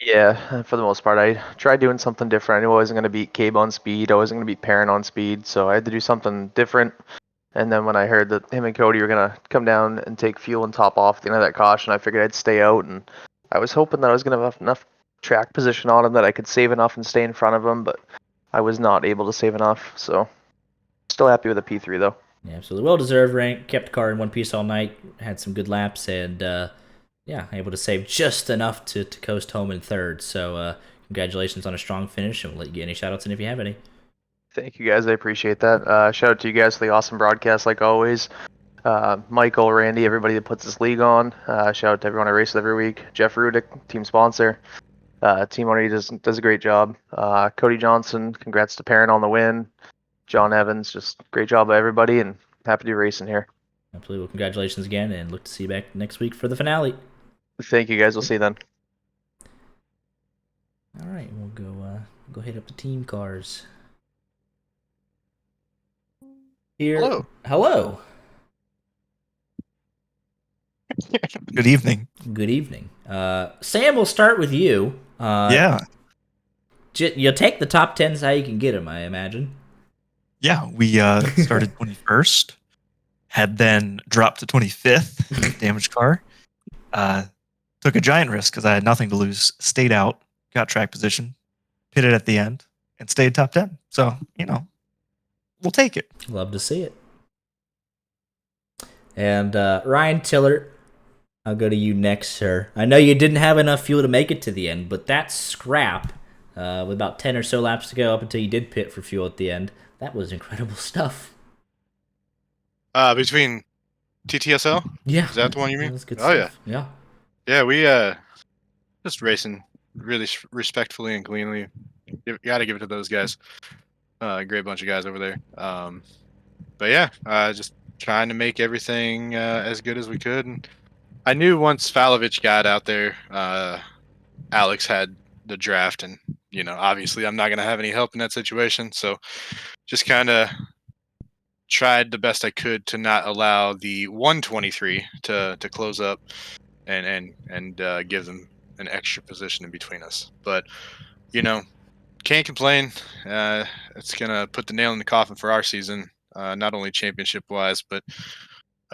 Speaker 6: Yeah, for the most part, I tried doing something different. I knew I wasn't going to beat Cabe on speed. I wasn't going to beat Perrin on speed, so I had to do something different. And then when I heard that him and Cody were going to come down and take fuel and top off at the end of that caution, I figured I'd stay out. And I was hoping that I was going to have enough track position on him that I could save enough and stay in front of him, but I was not able to save enough. So still happy with a P3, though.
Speaker 1: Yeah, absolutely. Well-deserved rank. Kept the car in one piece all night. Had some good laps, and yeah, able to save just enough to coast home in third. So congratulations on a strong finish, and we'll let you get any shout-outs in if you have any.
Speaker 6: Thank you, guys. I appreciate that. Shout out to you guys for the awesome broadcast, like always. Michael, Randy, everybody that puts this league on. Shout out to everyone I race with every week. Jeff Rudick, team sponsor. Team owner does a great job. Cody Johnson, congrats to Perrin on the win. John Evans, just great job by everybody, and happy to be racing here.
Speaker 1: Absolutely. Well, congratulations again, and look to see you back next week for the finale.
Speaker 6: Thank you, guys. We'll see you then.
Speaker 1: All right, we'll go hit up the team cars. Here. Hello.
Speaker 7: Good evening.
Speaker 1: Good evening. Sam, we'll start with you.
Speaker 7: Yeah.
Speaker 1: You'll take the top 10s how you can get them, I imagine.
Speaker 7: Yeah, we started 21st, had then dropped to 25th, damaged car. Took a giant risk because I had nothing to lose. Stayed out, got track position, pitted at the end, and stayed top 10. So, we'll take it.
Speaker 1: Love to see it. And Ryan Tiller, I'll go to you next, sir. I know you didn't have enough fuel to make it to the end, but that scrap, with about 10 or so laps to go up until you did pit for fuel at the end, that was incredible stuff.
Speaker 8: Between TTSL?
Speaker 1: Yeah.
Speaker 8: Is that the one you mean?
Speaker 1: That's good
Speaker 8: stuff.
Speaker 1: stuff. Yeah.
Speaker 8: Yeah, we just racing really respectfully and cleanly. You got to give it to those guys. Great bunch of guys over there. But yeah, just trying to make everything as good as we could. And I knew once Falovich got out there, Alex had the draft, and obviously I'm not gonna have any help in that situation. So just kind of tried the best I could to not allow the 123 to close up and give them an extra position in between us. But can't complain. It's gonna put the nail in the coffin for our season, not only championship wise, but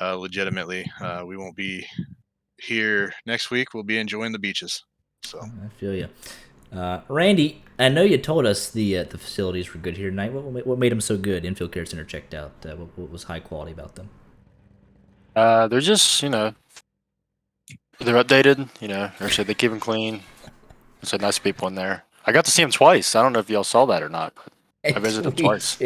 Speaker 8: legitimately. We won't be here next week. We'll be enjoying the beaches. So
Speaker 1: I feel you. Randy, I know you told us the facilities were good here tonight. What made them so good? Infield Care Center checked out. What was high quality about them?
Speaker 9: They're just, they're updated, or so they keep them clean. There's some nice people in there. I got to see them twice. I don't know if y'all saw that or not. But I visited them twice.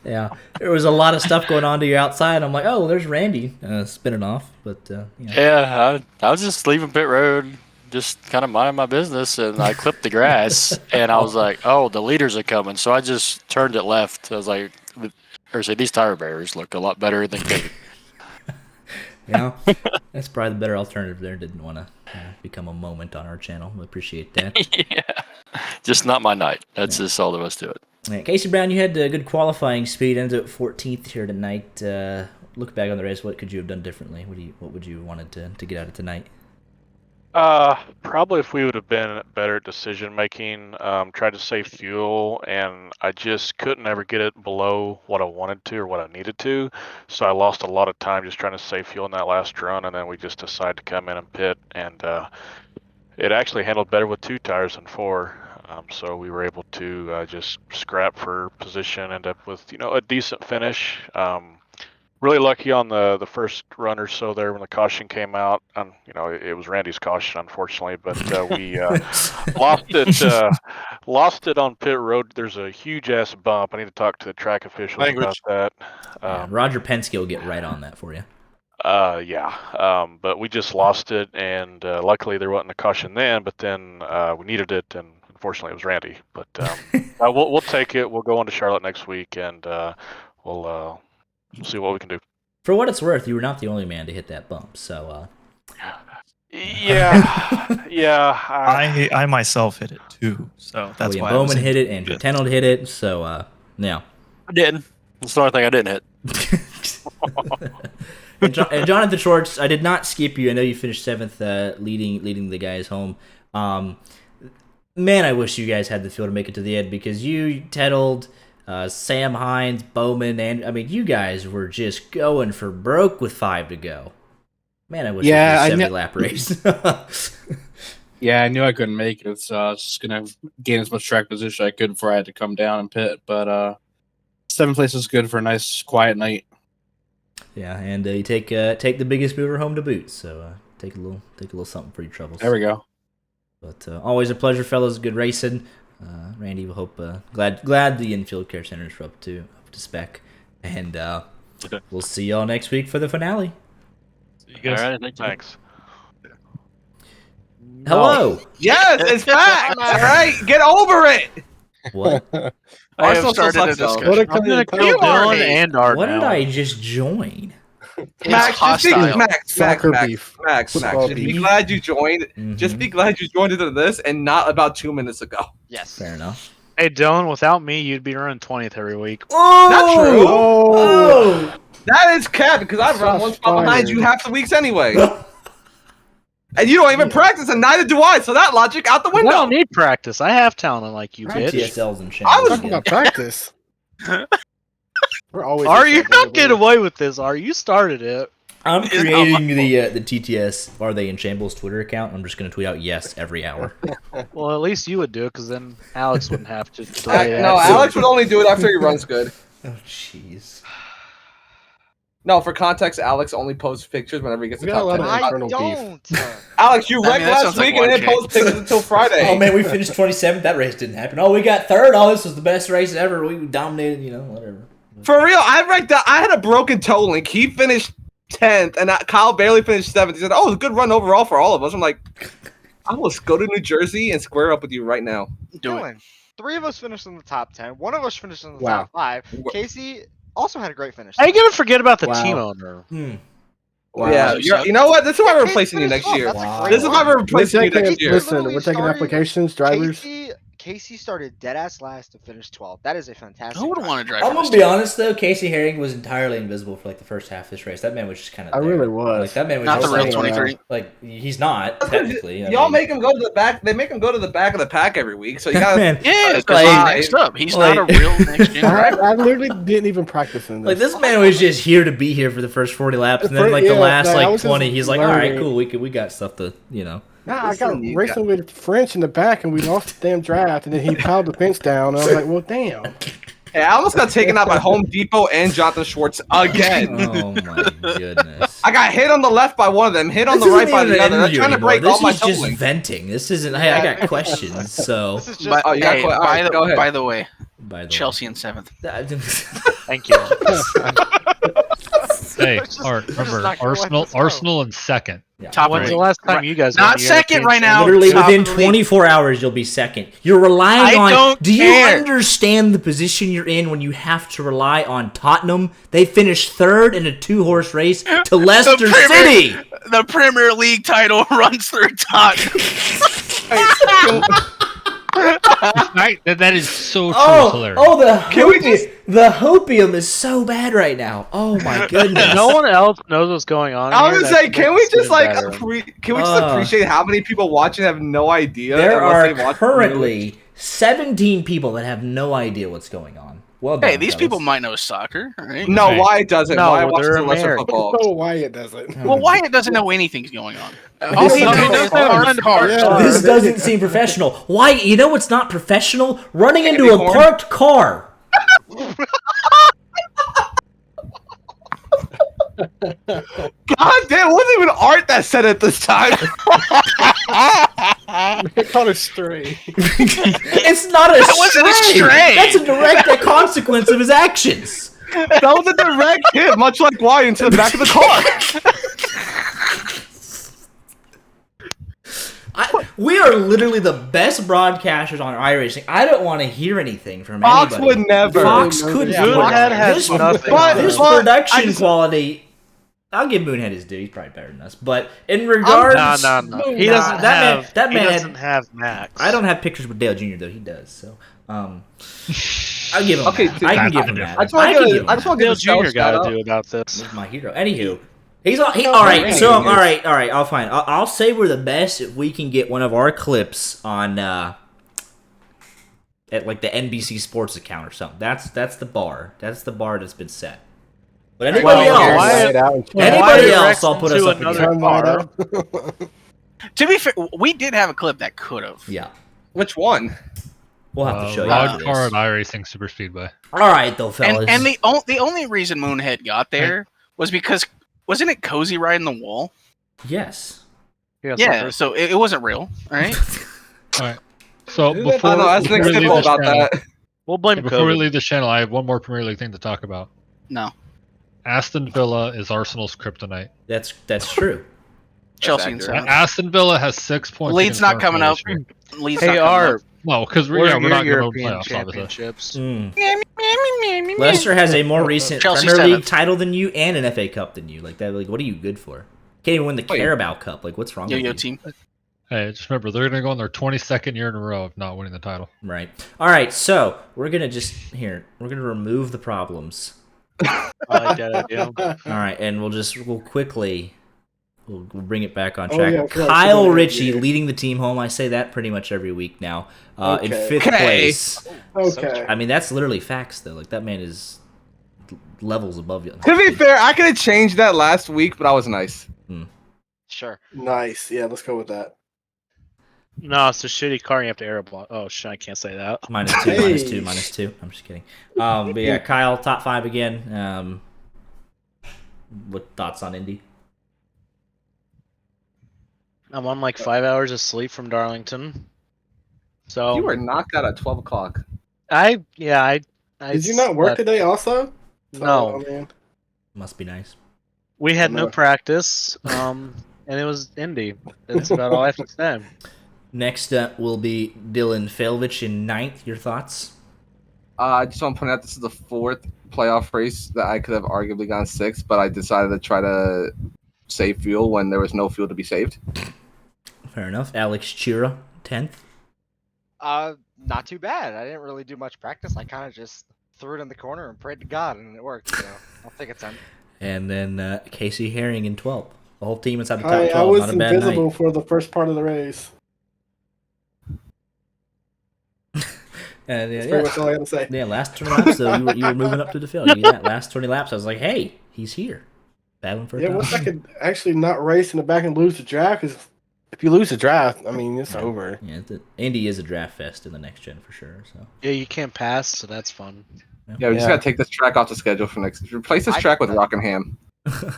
Speaker 1: Yeah, there was a lot of stuff going on to your outside. I'm like, oh, there's Randy spinning off. But
Speaker 9: yeah, I was just leaving pit road, just kind of minding my business, and I clipped the grass, and I was like, oh, the leaders are coming. So I just turned it left. I was like, these tire barriers look a lot better than Katie.
Speaker 1: Yeah, that's probably the better alternative there. Didn't want to become a moment on our channel. We appreciate that.
Speaker 9: Yeah, just not my night. That's just all there was to it.
Speaker 1: Yeah, Casey Brown, you had good qualifying speed. Ended up 14th here tonight. Look back on the race. What could you have done differently? What would you wanted to get out of tonight?
Speaker 10: Probably if we would have been better at decision making, tried to save fuel, and I just couldn't ever get it below what I wanted to or what I needed to. So I lost a lot of time just trying to save fuel in that last run, and then we just decided to come in and pit, and it actually handled better with 2 tires than 4. So we were able to just scrap for position, end up with a decent finish. Really lucky on the first run or so there when the caution came out. It was Randy's caution, unfortunately, but we lost it on pit road. There's a huge ass bump. I need to talk to the track officials about that.
Speaker 1: Roger Penske will get right on that for you.
Speaker 10: But we just lost it, and luckily there wasn't a caution then. But then we needed it, and unfortunately it was Randy. But we'll take it. We'll go on to Charlotte next week, and we'll see what we can do.
Speaker 1: For what it's worth, you were not the only man to hit that bump. So.
Speaker 10: Yeah.
Speaker 7: I myself hit it too. So that's
Speaker 1: William
Speaker 7: why
Speaker 1: Bowman hit it. Andrew Tenold hit it. So yeah.
Speaker 9: I didn't. That's the only thing I didn't hit.
Speaker 1: And Jonathan Schwartz, I did not skip you. I know you finished 7th, leading the guys home. Man, I wish you guys had the field to make it to the end because you, Tenold, Sam Hines, Bowman, and you guys were just going for broke with 5 to go. Man, I wish it was a 70-lap race.
Speaker 11: Yeah, I knew I couldn't make it, so I was just gonna gain as much track position I could before I had to come down and pit. But 7th place is good for a nice quiet night.
Speaker 1: Yeah, and you take the biggest mover home to boot. So take a little something for your troubles.
Speaker 11: There we go.
Speaker 1: But always a pleasure, fellas. Good racing. Randy, we hope glad the infield care centers are up to spec, and we'll see y'all next week for the finale.
Speaker 3: See you guys.
Speaker 9: All right,
Speaker 10: Thanks.
Speaker 1: Hello.
Speaker 12: Yes, it's back. All right, get over it.
Speaker 1: What?
Speaker 2: I have
Speaker 12: Arsenal
Speaker 2: started a
Speaker 12: sucks, though.
Speaker 2: discussion.
Speaker 9: I'm gonna kill
Speaker 12: You are
Speaker 9: Dylan
Speaker 12: a-
Speaker 9: and Art
Speaker 1: What
Speaker 9: now.
Speaker 1: did I just join?
Speaker 12: Max, just be,
Speaker 2: hostile.
Speaker 12: Max,
Speaker 13: Soccer
Speaker 12: Max,
Speaker 13: beef.
Speaker 12: Max,
Speaker 13: Football
Speaker 12: just be
Speaker 13: beef.
Speaker 12: glad you joined.
Speaker 1: Mhm.
Speaker 12: Just be glad you joined into this and not about 2 minutes ago.
Speaker 14: Yes.
Speaker 1: Fair enough.
Speaker 15: Hey, Dylan, without me, you'd be running 20th every week.
Speaker 12: Not true.
Speaker 1: Oh!
Speaker 12: That is cap because I've run one spot behind you half the weeks anyway. And you don't even practice, and neither do I. So that logic out the
Speaker 15: I
Speaker 12: window.
Speaker 15: don't need practice. I have talent unlike you, bitch.
Speaker 1: TSL's in
Speaker 12: I was-
Speaker 13: Talking about practice. We're always.
Speaker 15: Are you not getting away with this? Are you started it?
Speaker 1: I'm
Speaker 2: It's not
Speaker 1: creating
Speaker 2: my
Speaker 1: the TTS Are They in Shambles Twitter account. I'm just going to tweet out yes every hour.
Speaker 15: Well, at least you would do it, because then Alex wouldn't have to. delay that.
Speaker 12: No, Alex would only do it after he runs good.
Speaker 1: Oh, jeez.
Speaker 12: No, for context, Alex only posts pictures whenever he gets
Speaker 13: We
Speaker 12: the
Speaker 13: got a lot
Speaker 12: top
Speaker 13: of
Speaker 12: 10.
Speaker 14: I
Speaker 13: internal
Speaker 14: don't.
Speaker 12: Alex, you
Speaker 2: I mean,
Speaker 12: wrecked
Speaker 2: that
Speaker 12: last
Speaker 2: sounds like
Speaker 12: week and didn't
Speaker 2: 1K.
Speaker 12: post pictures until Friday.
Speaker 1: Oh, man, we finished 27th. That race didn't happen. Oh, we got 3rd. Oh, this was the best race ever. We dominated, whatever.
Speaker 12: For real, I had a broken toe link. He finished 10th, and Kyle barely finished 7th. He said, "Oh, it was a good run overall for all of us." I'm like, I will go to New Jersey and square up with you right now.
Speaker 2: Do it.
Speaker 14: Dylan, 3 of us finished in the top 10. 1 of us finished in the
Speaker 13: Wow.
Speaker 14: top 5. Casey also had a great finish.
Speaker 15: How you gonna forget about the
Speaker 13: Wow.
Speaker 15: team owner?
Speaker 13: Wow.
Speaker 12: Yeah, you know what? This is why we're replacing you next year.
Speaker 14: That's a
Speaker 1: Wow.
Speaker 14: great
Speaker 12: This is why
Speaker 14: run.
Speaker 12: we're
Speaker 13: We're
Speaker 12: replacing you
Speaker 13: taking,
Speaker 12: next year.
Speaker 13: listen, we're taking
Speaker 14: Started-
Speaker 13: applications, drivers.
Speaker 14: Casey started dead ass last to finish 12th. That is a fantastic.
Speaker 2: Who would
Speaker 14: run.
Speaker 2: want to drive?
Speaker 1: I'm
Speaker 2: for
Speaker 1: going
Speaker 2: this
Speaker 1: to be
Speaker 2: team?
Speaker 1: honest, though. Casey Herring was entirely invisible for, the first half of this race. That man was just kind of
Speaker 13: I really was.
Speaker 1: Like, that man was
Speaker 2: Not the
Speaker 1: just
Speaker 2: real
Speaker 1: like,
Speaker 2: 23.
Speaker 1: he's not, technically.
Speaker 12: Y'all make him go to the back. They make him go to the back of the pack every week. So you got
Speaker 1: Man,
Speaker 2: Yeah,
Speaker 12: That's
Speaker 2: because
Speaker 12: like-
Speaker 2: he's next up. He's
Speaker 1: like-
Speaker 2: not a real next gen driver.
Speaker 13: I literally didn't even practice in this.
Speaker 1: this man was just here to be here for the first 40 laps, and then, the
Speaker 13: Yeah,
Speaker 1: last,
Speaker 13: I was just
Speaker 1: 20, he's like, all right,
Speaker 13: learning.
Speaker 1: cool, we got stuff to,
Speaker 13: Nah, I got
Speaker 12: Listen, you
Speaker 13: racing with French in the back, and we lost the damn draft, and then he piled the fence down, and I was like, well, damn.
Speaker 12: Hey, I almost got taken out by Home Depot and Jonathan Schwartz again.
Speaker 1: Oh, my goodness.
Speaker 12: I got hit on the left by one of them, hit on
Speaker 1: This
Speaker 12: the right
Speaker 1: isn't
Speaker 12: by
Speaker 1: even
Speaker 12: the
Speaker 1: an
Speaker 12: other. They're
Speaker 1: interview
Speaker 12: trying to
Speaker 1: anymore.
Speaker 12: break
Speaker 1: This
Speaker 12: all my
Speaker 1: is just
Speaker 12: tolling.
Speaker 1: venting. This isn't, hey, I got questions, so.
Speaker 14: This is just.
Speaker 2: But,
Speaker 12: Oh, you got
Speaker 2: hey,
Speaker 12: all right, go ahead.
Speaker 2: by the way,
Speaker 1: By the
Speaker 2: Chelsea in 7th.
Speaker 1: way.
Speaker 15: Thank you.
Speaker 3: Hey,
Speaker 14: Just-
Speaker 3: Art,
Speaker 14: we're just
Speaker 3: remember
Speaker 14: not gonna let
Speaker 3: Arsenal,
Speaker 14: this go.
Speaker 3: Arsenal in 2nd.
Speaker 1: Yeah.
Speaker 2: Top
Speaker 15: When's
Speaker 2: three.
Speaker 15: the last time you guys?
Speaker 2: Not
Speaker 15: won? You gotta
Speaker 2: second
Speaker 15: change
Speaker 2: right
Speaker 15: that.
Speaker 2: now.
Speaker 1: Literally
Speaker 2: Top
Speaker 1: within
Speaker 2: of the league.
Speaker 1: 24 hours, you'll be second. You're relying
Speaker 2: I
Speaker 1: on.
Speaker 2: don't
Speaker 1: Do you
Speaker 2: care.
Speaker 1: understand the position you're in when you have to rely on Tottenham? They finished 3rd in a 2-horse race to Leicester
Speaker 2: Premier-
Speaker 1: City.
Speaker 2: The Premier League title runs through Tottenham.
Speaker 3: That is so true, hilarious.
Speaker 1: The hopium is so bad right now. Oh my goodness.
Speaker 15: No one else knows what's going on.
Speaker 12: I
Speaker 15: here.
Speaker 12: was gonna say,
Speaker 15: That
Speaker 12: can we
Speaker 15: makes it
Speaker 12: just like
Speaker 15: better.
Speaker 12: appreciate how many people watching have no idea?
Speaker 1: There
Speaker 12: unless
Speaker 1: are
Speaker 12: they watch the
Speaker 1: currently 17 people that have no idea what's going on. Well done,
Speaker 2: Hey, these
Speaker 1: fellas.
Speaker 2: people might know soccer, right?
Speaker 12: No,
Speaker 3: Hey.
Speaker 12: Wyatt doesn't.
Speaker 15: No,
Speaker 12: Wyatt watches
Speaker 15: they're
Speaker 12: lesser
Speaker 15: American.
Speaker 12: football.
Speaker 13: Oh, Wyatt doesn't.
Speaker 2: Well, Wyatt doesn't know anything's going on.
Speaker 13: Oh,
Speaker 2: All he
Speaker 13: no,
Speaker 2: knows
Speaker 13: he
Speaker 2: is
Speaker 13: doesn't.
Speaker 2: cars.
Speaker 13: Yeah.
Speaker 1: This doesn't seem professional. Why? You know what's not professional? Running into
Speaker 12: Candy
Speaker 1: a
Speaker 12: corn.
Speaker 1: parked car.
Speaker 12: God damn, it wasn't even Art that said it this time.
Speaker 13: They caught a stray.
Speaker 1: It's not a
Speaker 2: That wasn't a
Speaker 1: stray.
Speaker 2: stray.
Speaker 1: That's a direct consequence of his actions.
Speaker 12: That was a direct hit, much like Wyatt into the back of the car.
Speaker 1: We are literally the best broadcasters on iRacing. I don't want to hear anything from
Speaker 12: Fox
Speaker 1: anybody.
Speaker 12: would never.
Speaker 1: Fox couldn't.
Speaker 15: Yeah, Moonhead has nothing.
Speaker 1: This
Speaker 12: But
Speaker 1: production
Speaker 12: I just-
Speaker 1: quality. I'll give Moonhead his due. He's probably better than us. But in regards,
Speaker 15: No. He doesn't
Speaker 1: that
Speaker 15: have.
Speaker 1: man
Speaker 15: he
Speaker 1: had-
Speaker 15: doesn't have Max.
Speaker 1: I don't have pictures with Dale Jr. though. He does. So, I'll give him.
Speaker 12: Okay,
Speaker 1: that. I can give him
Speaker 12: I
Speaker 1: that.
Speaker 12: just want
Speaker 1: I
Speaker 12: to
Speaker 1: can
Speaker 12: give
Speaker 1: give him
Speaker 12: I just
Speaker 1: that.
Speaker 12: want to
Speaker 15: Bill
Speaker 12: give a shout
Speaker 15: Jr. got
Speaker 12: out.
Speaker 15: to do about this.
Speaker 1: He's my hero. Anywho, he's all right. So all right. I'll find. I'll say we're the best if we can get one of our clips on at like the NBC Sports account or something. That's the bar. That's the bar that's been set. But anybody else, I'll put us up
Speaker 15: another
Speaker 1: against.
Speaker 15: bar.
Speaker 2: To be fair, we did have a clip that could have.
Speaker 1: Yeah,
Speaker 12: Which one?
Speaker 1: we'll have to show you.
Speaker 3: Log
Speaker 1: after
Speaker 3: car
Speaker 1: this.
Speaker 3: at iRacing Super Speedway.
Speaker 1: All right, though, fellas.
Speaker 2: And the only reason Moonhead got there was because wasn't it Cozy riding the wall?
Speaker 1: yes.
Speaker 2: Yeah, so it wasn't real, right?
Speaker 3: All right. So
Speaker 12: I
Speaker 3: before,
Speaker 12: know, that's
Speaker 3: before
Speaker 12: next
Speaker 3: we leave
Speaker 12: info
Speaker 3: this
Speaker 12: about
Speaker 3: channel,
Speaker 12: that.
Speaker 15: We'll blame
Speaker 3: before we
Speaker 15: COVID.
Speaker 3: leave this channel, I have one more Premier League thing to talk about.
Speaker 2: No,
Speaker 3: Aston Villa is Arsenal's kryptonite.
Speaker 1: That's true.
Speaker 2: Chelsea and
Speaker 12: accurate.
Speaker 2: seven.
Speaker 3: Aston Villa has 6 points.
Speaker 2: Leeds
Speaker 3: against
Speaker 2: not
Speaker 3: Arsenal
Speaker 2: coming up.
Speaker 3: this year.
Speaker 2: Leeds
Speaker 15: Hey,
Speaker 2: not coming
Speaker 15: Art.
Speaker 2: up.
Speaker 3: No, because we're
Speaker 15: We're
Speaker 3: not going to
Speaker 15: European
Speaker 3: playoffs, obviously.
Speaker 15: championships.
Speaker 1: Leicester has a more recent
Speaker 2: Chelsea
Speaker 1: Premier League
Speaker 2: seventh.
Speaker 1: title than you and an FA Cup than you. Like that. Like, what are you good for? Can't even win the
Speaker 12: Wait.
Speaker 1: Carabao Cup. Like, what's wrong with
Speaker 2: Yo-yo
Speaker 1: you?
Speaker 2: team.
Speaker 3: Hey, just remember, they're going to go on their 22nd year in a row of not winning the title.
Speaker 1: Right. All right. So we're gonna we're gonna remove the problems.
Speaker 15: I like that idea.
Speaker 1: All right, and we'll quickly we'll bring it back on
Speaker 13: Oh,
Speaker 1: track.
Speaker 13: yeah, of course.
Speaker 1: Kyle
Speaker 13: Good
Speaker 1: Ritchie
Speaker 13: idea.
Speaker 1: leading the team home. I say that pretty much every week now. In
Speaker 13: Okay.
Speaker 1: 5th
Speaker 12: Okay.
Speaker 1: place.
Speaker 13: Okay.
Speaker 1: I mean, that's literally facts though. Like that man is levels above you.
Speaker 12: To be fair, I could have changed that last week, but I was nice.
Speaker 14: Sure.
Speaker 13: Nice. Yeah, let's go with that.
Speaker 15: No, it's a shitty car. And you have to air block. Oh shit! I can't say that.
Speaker 1: -2,
Speaker 13: Hey.
Speaker 1: -2. I'm just kidding. But yeah, Kyle, top 5 again. What thoughts on Indy?
Speaker 15: I'm on like 5 hours of sleep from Darlington. So
Speaker 12: You were knocked out at 12 o'clock.
Speaker 15: I
Speaker 13: Did you not work
Speaker 15: slept-
Speaker 13: today also?
Speaker 15: No.
Speaker 13: I mean,
Speaker 1: Must be nice.
Speaker 15: We had no
Speaker 13: No.
Speaker 15: practice. And it was Indy. That's about all I have to say.
Speaker 1: Next up will be Dylan Felvich in 9th. Your thoughts?
Speaker 12: I just want to point out this is the 4th playoff race that I could have arguably gone 6th, but I decided to try to save fuel when there was no fuel to be saved.
Speaker 1: Fair enough. Alex Chira, 10th.
Speaker 14: Not too bad. I didn't really do much practice. I kind of just threw it in the corner and prayed to God, and it worked. So I'll take a 10.
Speaker 1: And then Casey Herring in 12th. The whole team inside the top 12.
Speaker 13: I was
Speaker 1: Not a bad
Speaker 13: invisible
Speaker 1: night.
Speaker 13: for the first part of the race.
Speaker 1: And,
Speaker 13: That's pretty much all I had to say.
Speaker 1: yeah, last 20 laps, though, you were moving up to the field. You get that last 20 laps, I was like, hey, he's here. Battling for a
Speaker 13: Yeah, once I could actually not race in the back and lose the draft, because if you lose the draft, I mean, it's over.
Speaker 1: Yeah, Indy is a draft fest in the next gen for sure. So
Speaker 15: Yeah, you can't pass, so that's fun.
Speaker 12: Yeah, we just gotta take this track off the schedule for next. Replace this track with Rockingham.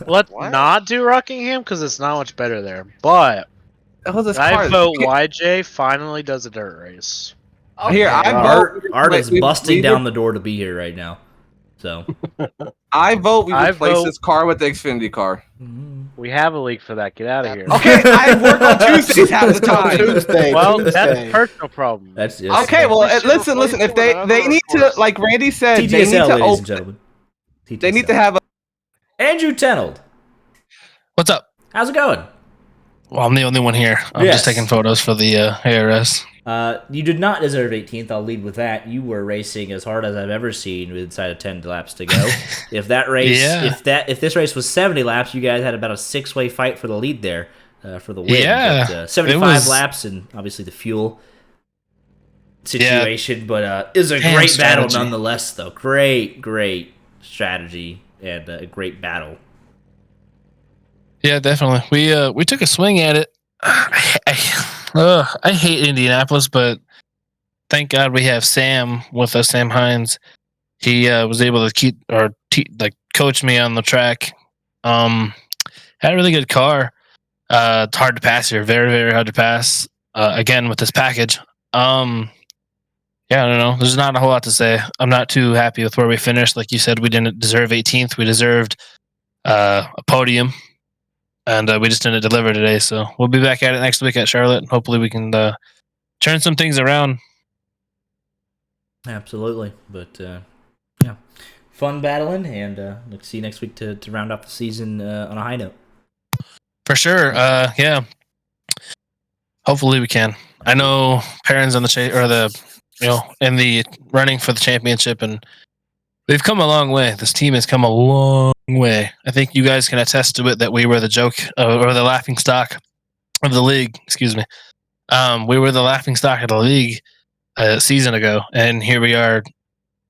Speaker 15: Let's not do Rockingham because it's not much better there. But
Speaker 12: this
Speaker 15: I
Speaker 12: car-
Speaker 15: vote YJ finally does a dirt race.
Speaker 12: Here, I vote.
Speaker 1: Art is
Speaker 12: we-
Speaker 1: busting
Speaker 12: we-
Speaker 1: down the door to be here right now. So
Speaker 12: I vote we
Speaker 15: I
Speaker 12: replace
Speaker 15: vote-
Speaker 12: this car with the Xfinity car.
Speaker 15: We have a leak for that. Get out of here.
Speaker 12: Okay, I work on Tuesdays half the time.
Speaker 13: Tuesday.
Speaker 15: Well,
Speaker 13: Tuesday.
Speaker 15: that's a personal problem.
Speaker 1: that's
Speaker 12: Okay, well, listen. If they need to, like Randy said, they need
Speaker 1: TTSL,
Speaker 12: to
Speaker 1: ladies and
Speaker 12: open.
Speaker 1: gentlemen.
Speaker 12: They need to have a.
Speaker 1: Andrew Tenold.
Speaker 16: What's up?
Speaker 1: How's it going?
Speaker 16: Well, I'm the only one here. I'm
Speaker 1: Yes.
Speaker 16: just taking photos for the ARS.
Speaker 1: You did not deserve 18th. I'll lead with that. You were racing as hard as I've ever seen with inside of 10 laps to go. If that race,
Speaker 16: Yeah.
Speaker 1: if this race was 70 laps, you guys had about a 6-way fight for the lead there, for the win.
Speaker 16: Yeah,
Speaker 1: But,
Speaker 16: it
Speaker 1: 75
Speaker 16: was-
Speaker 1: laps and obviously the fuel. situation, but it was a
Speaker 15: Damn
Speaker 1: great
Speaker 15: strategy.
Speaker 1: battle nonetheless, though. Great strategy and a great battle.
Speaker 16: Yeah, definitely. We took a swing at it. I hate Indianapolis, but thank God we have Sam with us, Sam Hines. He was able to keep coach me on the track. Had a really good car. It's hard to pass here, very very hard to pass. Again with this package. Yeah, I don't know. There's not a whole lot to say. I'm not too happy with where we finished. Like you said, we didn't deserve 18th. We deserved a podium, and we just didn't deliver today. So we'll be back at it next week at Charlotte. Hopefully, we can turn some things around.
Speaker 1: Absolutely, but yeah, fun battling, and look to see you next week to round off the season on a high note.
Speaker 16: For sure. Yeah. Hopefully, we can. I know Perrin's on the in the running for the championship, and we've come a long way. This team has come a long way. I think you guys can attest to it that we were the joke or the laughing stock of the league. Excuse me. We were the laughing stock of the league a season ago, and here we are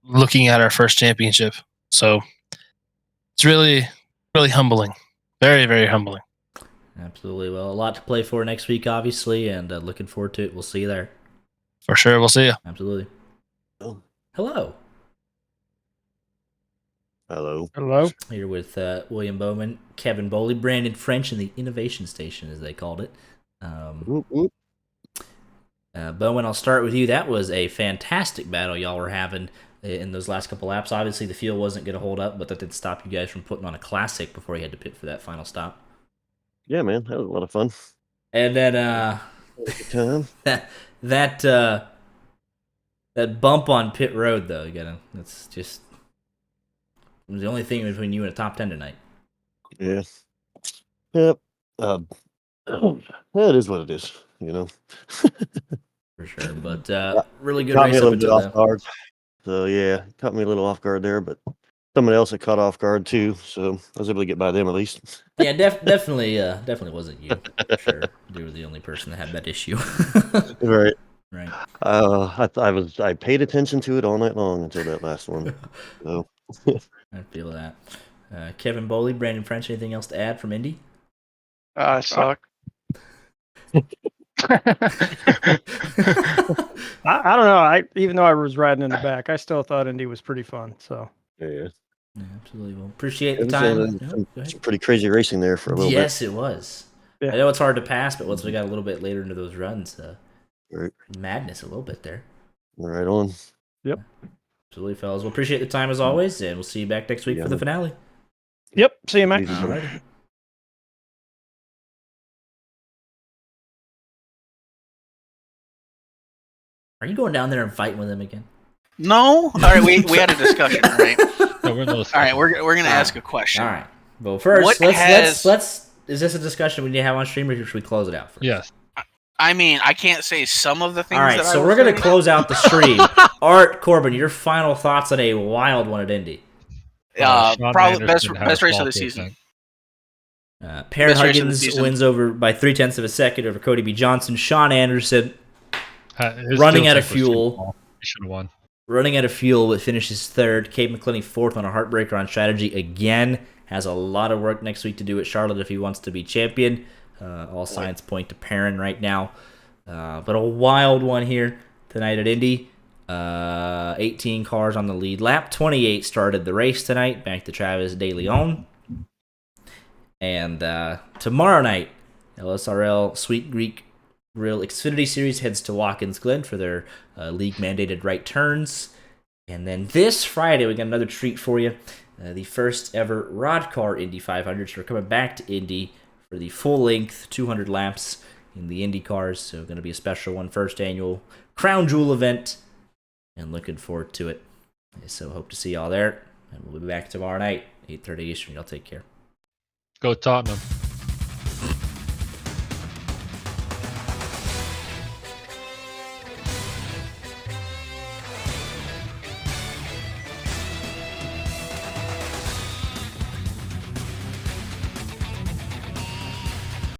Speaker 16: looking at our first championship. So it's really, really humbling. Very, very humbling.
Speaker 1: Absolutely. Well, a lot to play for next week, obviously, and looking forward to it. We'll see you there.
Speaker 16: For sure. We'll see you.
Speaker 1: Absolutely.
Speaker 17: Oh.
Speaker 1: Hello.
Speaker 13: Hello.
Speaker 1: Here with William Bowman, Kevin Boley, Brandon French, and the Innovation Station, as they called it. Bowman, I'll start with you. That was a fantastic battle y'all were having in those last couple laps. Obviously, the field wasn't going to hold up, but that didn't stop you guys from putting on a classic before you had to pit for that final stop.
Speaker 17: Yeah, man, that was a lot of fun.
Speaker 1: And then that bump on pit road, though, that's just it was the only thing between you and a top 10 tonight.
Speaker 17: Yeah. Yep. It is what it is,
Speaker 1: For sure, but really good
Speaker 17: caught
Speaker 1: race
Speaker 17: me a
Speaker 1: up
Speaker 17: little bit
Speaker 1: until
Speaker 17: off
Speaker 1: then.
Speaker 17: guard. So yeah, caught me a little off guard there, but someone else had caught off guard too, so I was able to get by them at least.
Speaker 1: Yeah, definitely wasn't you. For sure, you were the only person that had that issue.
Speaker 17: Right.
Speaker 1: Right.
Speaker 17: I paid attention to it all night long until that last one. So.
Speaker 1: I feel that. Kevin Boley, Brandon French, anything else to add from Indy?
Speaker 10: I suck.
Speaker 18: I don't know. Even though I was riding in the back, I still thought Indy was pretty fun. So
Speaker 17: Yeah,
Speaker 1: absolutely. Well, appreciate the
Speaker 17: it was,
Speaker 1: time.
Speaker 17: some pretty crazy racing there for a little bit.
Speaker 1: Yes, it was. I know it's hard to pass, but once we got a little bit later into those runs,
Speaker 17: Right.
Speaker 1: madness a little bit there.
Speaker 17: Right on.
Speaker 18: Yep.
Speaker 1: Absolutely, fellas. Well, appreciate the time as always, and we'll see you back next week for the finale.
Speaker 18: Yep. See you, Mike.
Speaker 1: All right. Are you going down there and fighting with him again?
Speaker 2: No. All right, we had a discussion, right?
Speaker 3: No, we're
Speaker 2: All right, we're gonna ask a question.
Speaker 1: All right. Well, first,
Speaker 2: What
Speaker 1: let's. Is this a discussion we need to have on stream, or should we close it out first?
Speaker 3: Yes.
Speaker 2: I mean, I can't say some of the things.
Speaker 1: All right,
Speaker 2: that
Speaker 1: so
Speaker 2: I
Speaker 1: we're
Speaker 2: was
Speaker 1: gonna
Speaker 2: saying.
Speaker 1: close out the stream. Art, Corbin, your final thoughts on a wild one at Indy?
Speaker 2: Probably best race of the season.
Speaker 1: Perrin
Speaker 2: Best race of the
Speaker 1: Huggins
Speaker 2: season.
Speaker 1: wins by 0.3 of a second over Cody B. Johnson. Sean Anderson
Speaker 3: His
Speaker 1: running
Speaker 3: fuel
Speaker 1: out of
Speaker 3: tank was too
Speaker 1: fuel.
Speaker 3: small. He should have won.
Speaker 1: Running out of fuel, but finishes third. Cade McClinney fourth on a heartbreaker on strategy again. Has a lot of work next week to do at Charlotte if he wants to be champion. All signs point to Perrin right now. But a wild one here tonight at Indy. 18 cars on the lead lap. 28 started the race tonight. Back to Travis De Leon. And tomorrow night, LSRL Sweet Greek Grill Xfinity Series heads to Watkins Glen for their league-mandated right turns. And then this Friday, we got another treat for you. The first ever Rod Car Indy 500s. We're coming back to Indy for the full-length 200 laps in the Indy cars. So going to be a special one. First annual Crown Jewel event. And looking forward to it. So hope to see y'all there. And we'll be back tomorrow night, 8:30 Eastern. Y'all take care.
Speaker 3: Go Tottenham.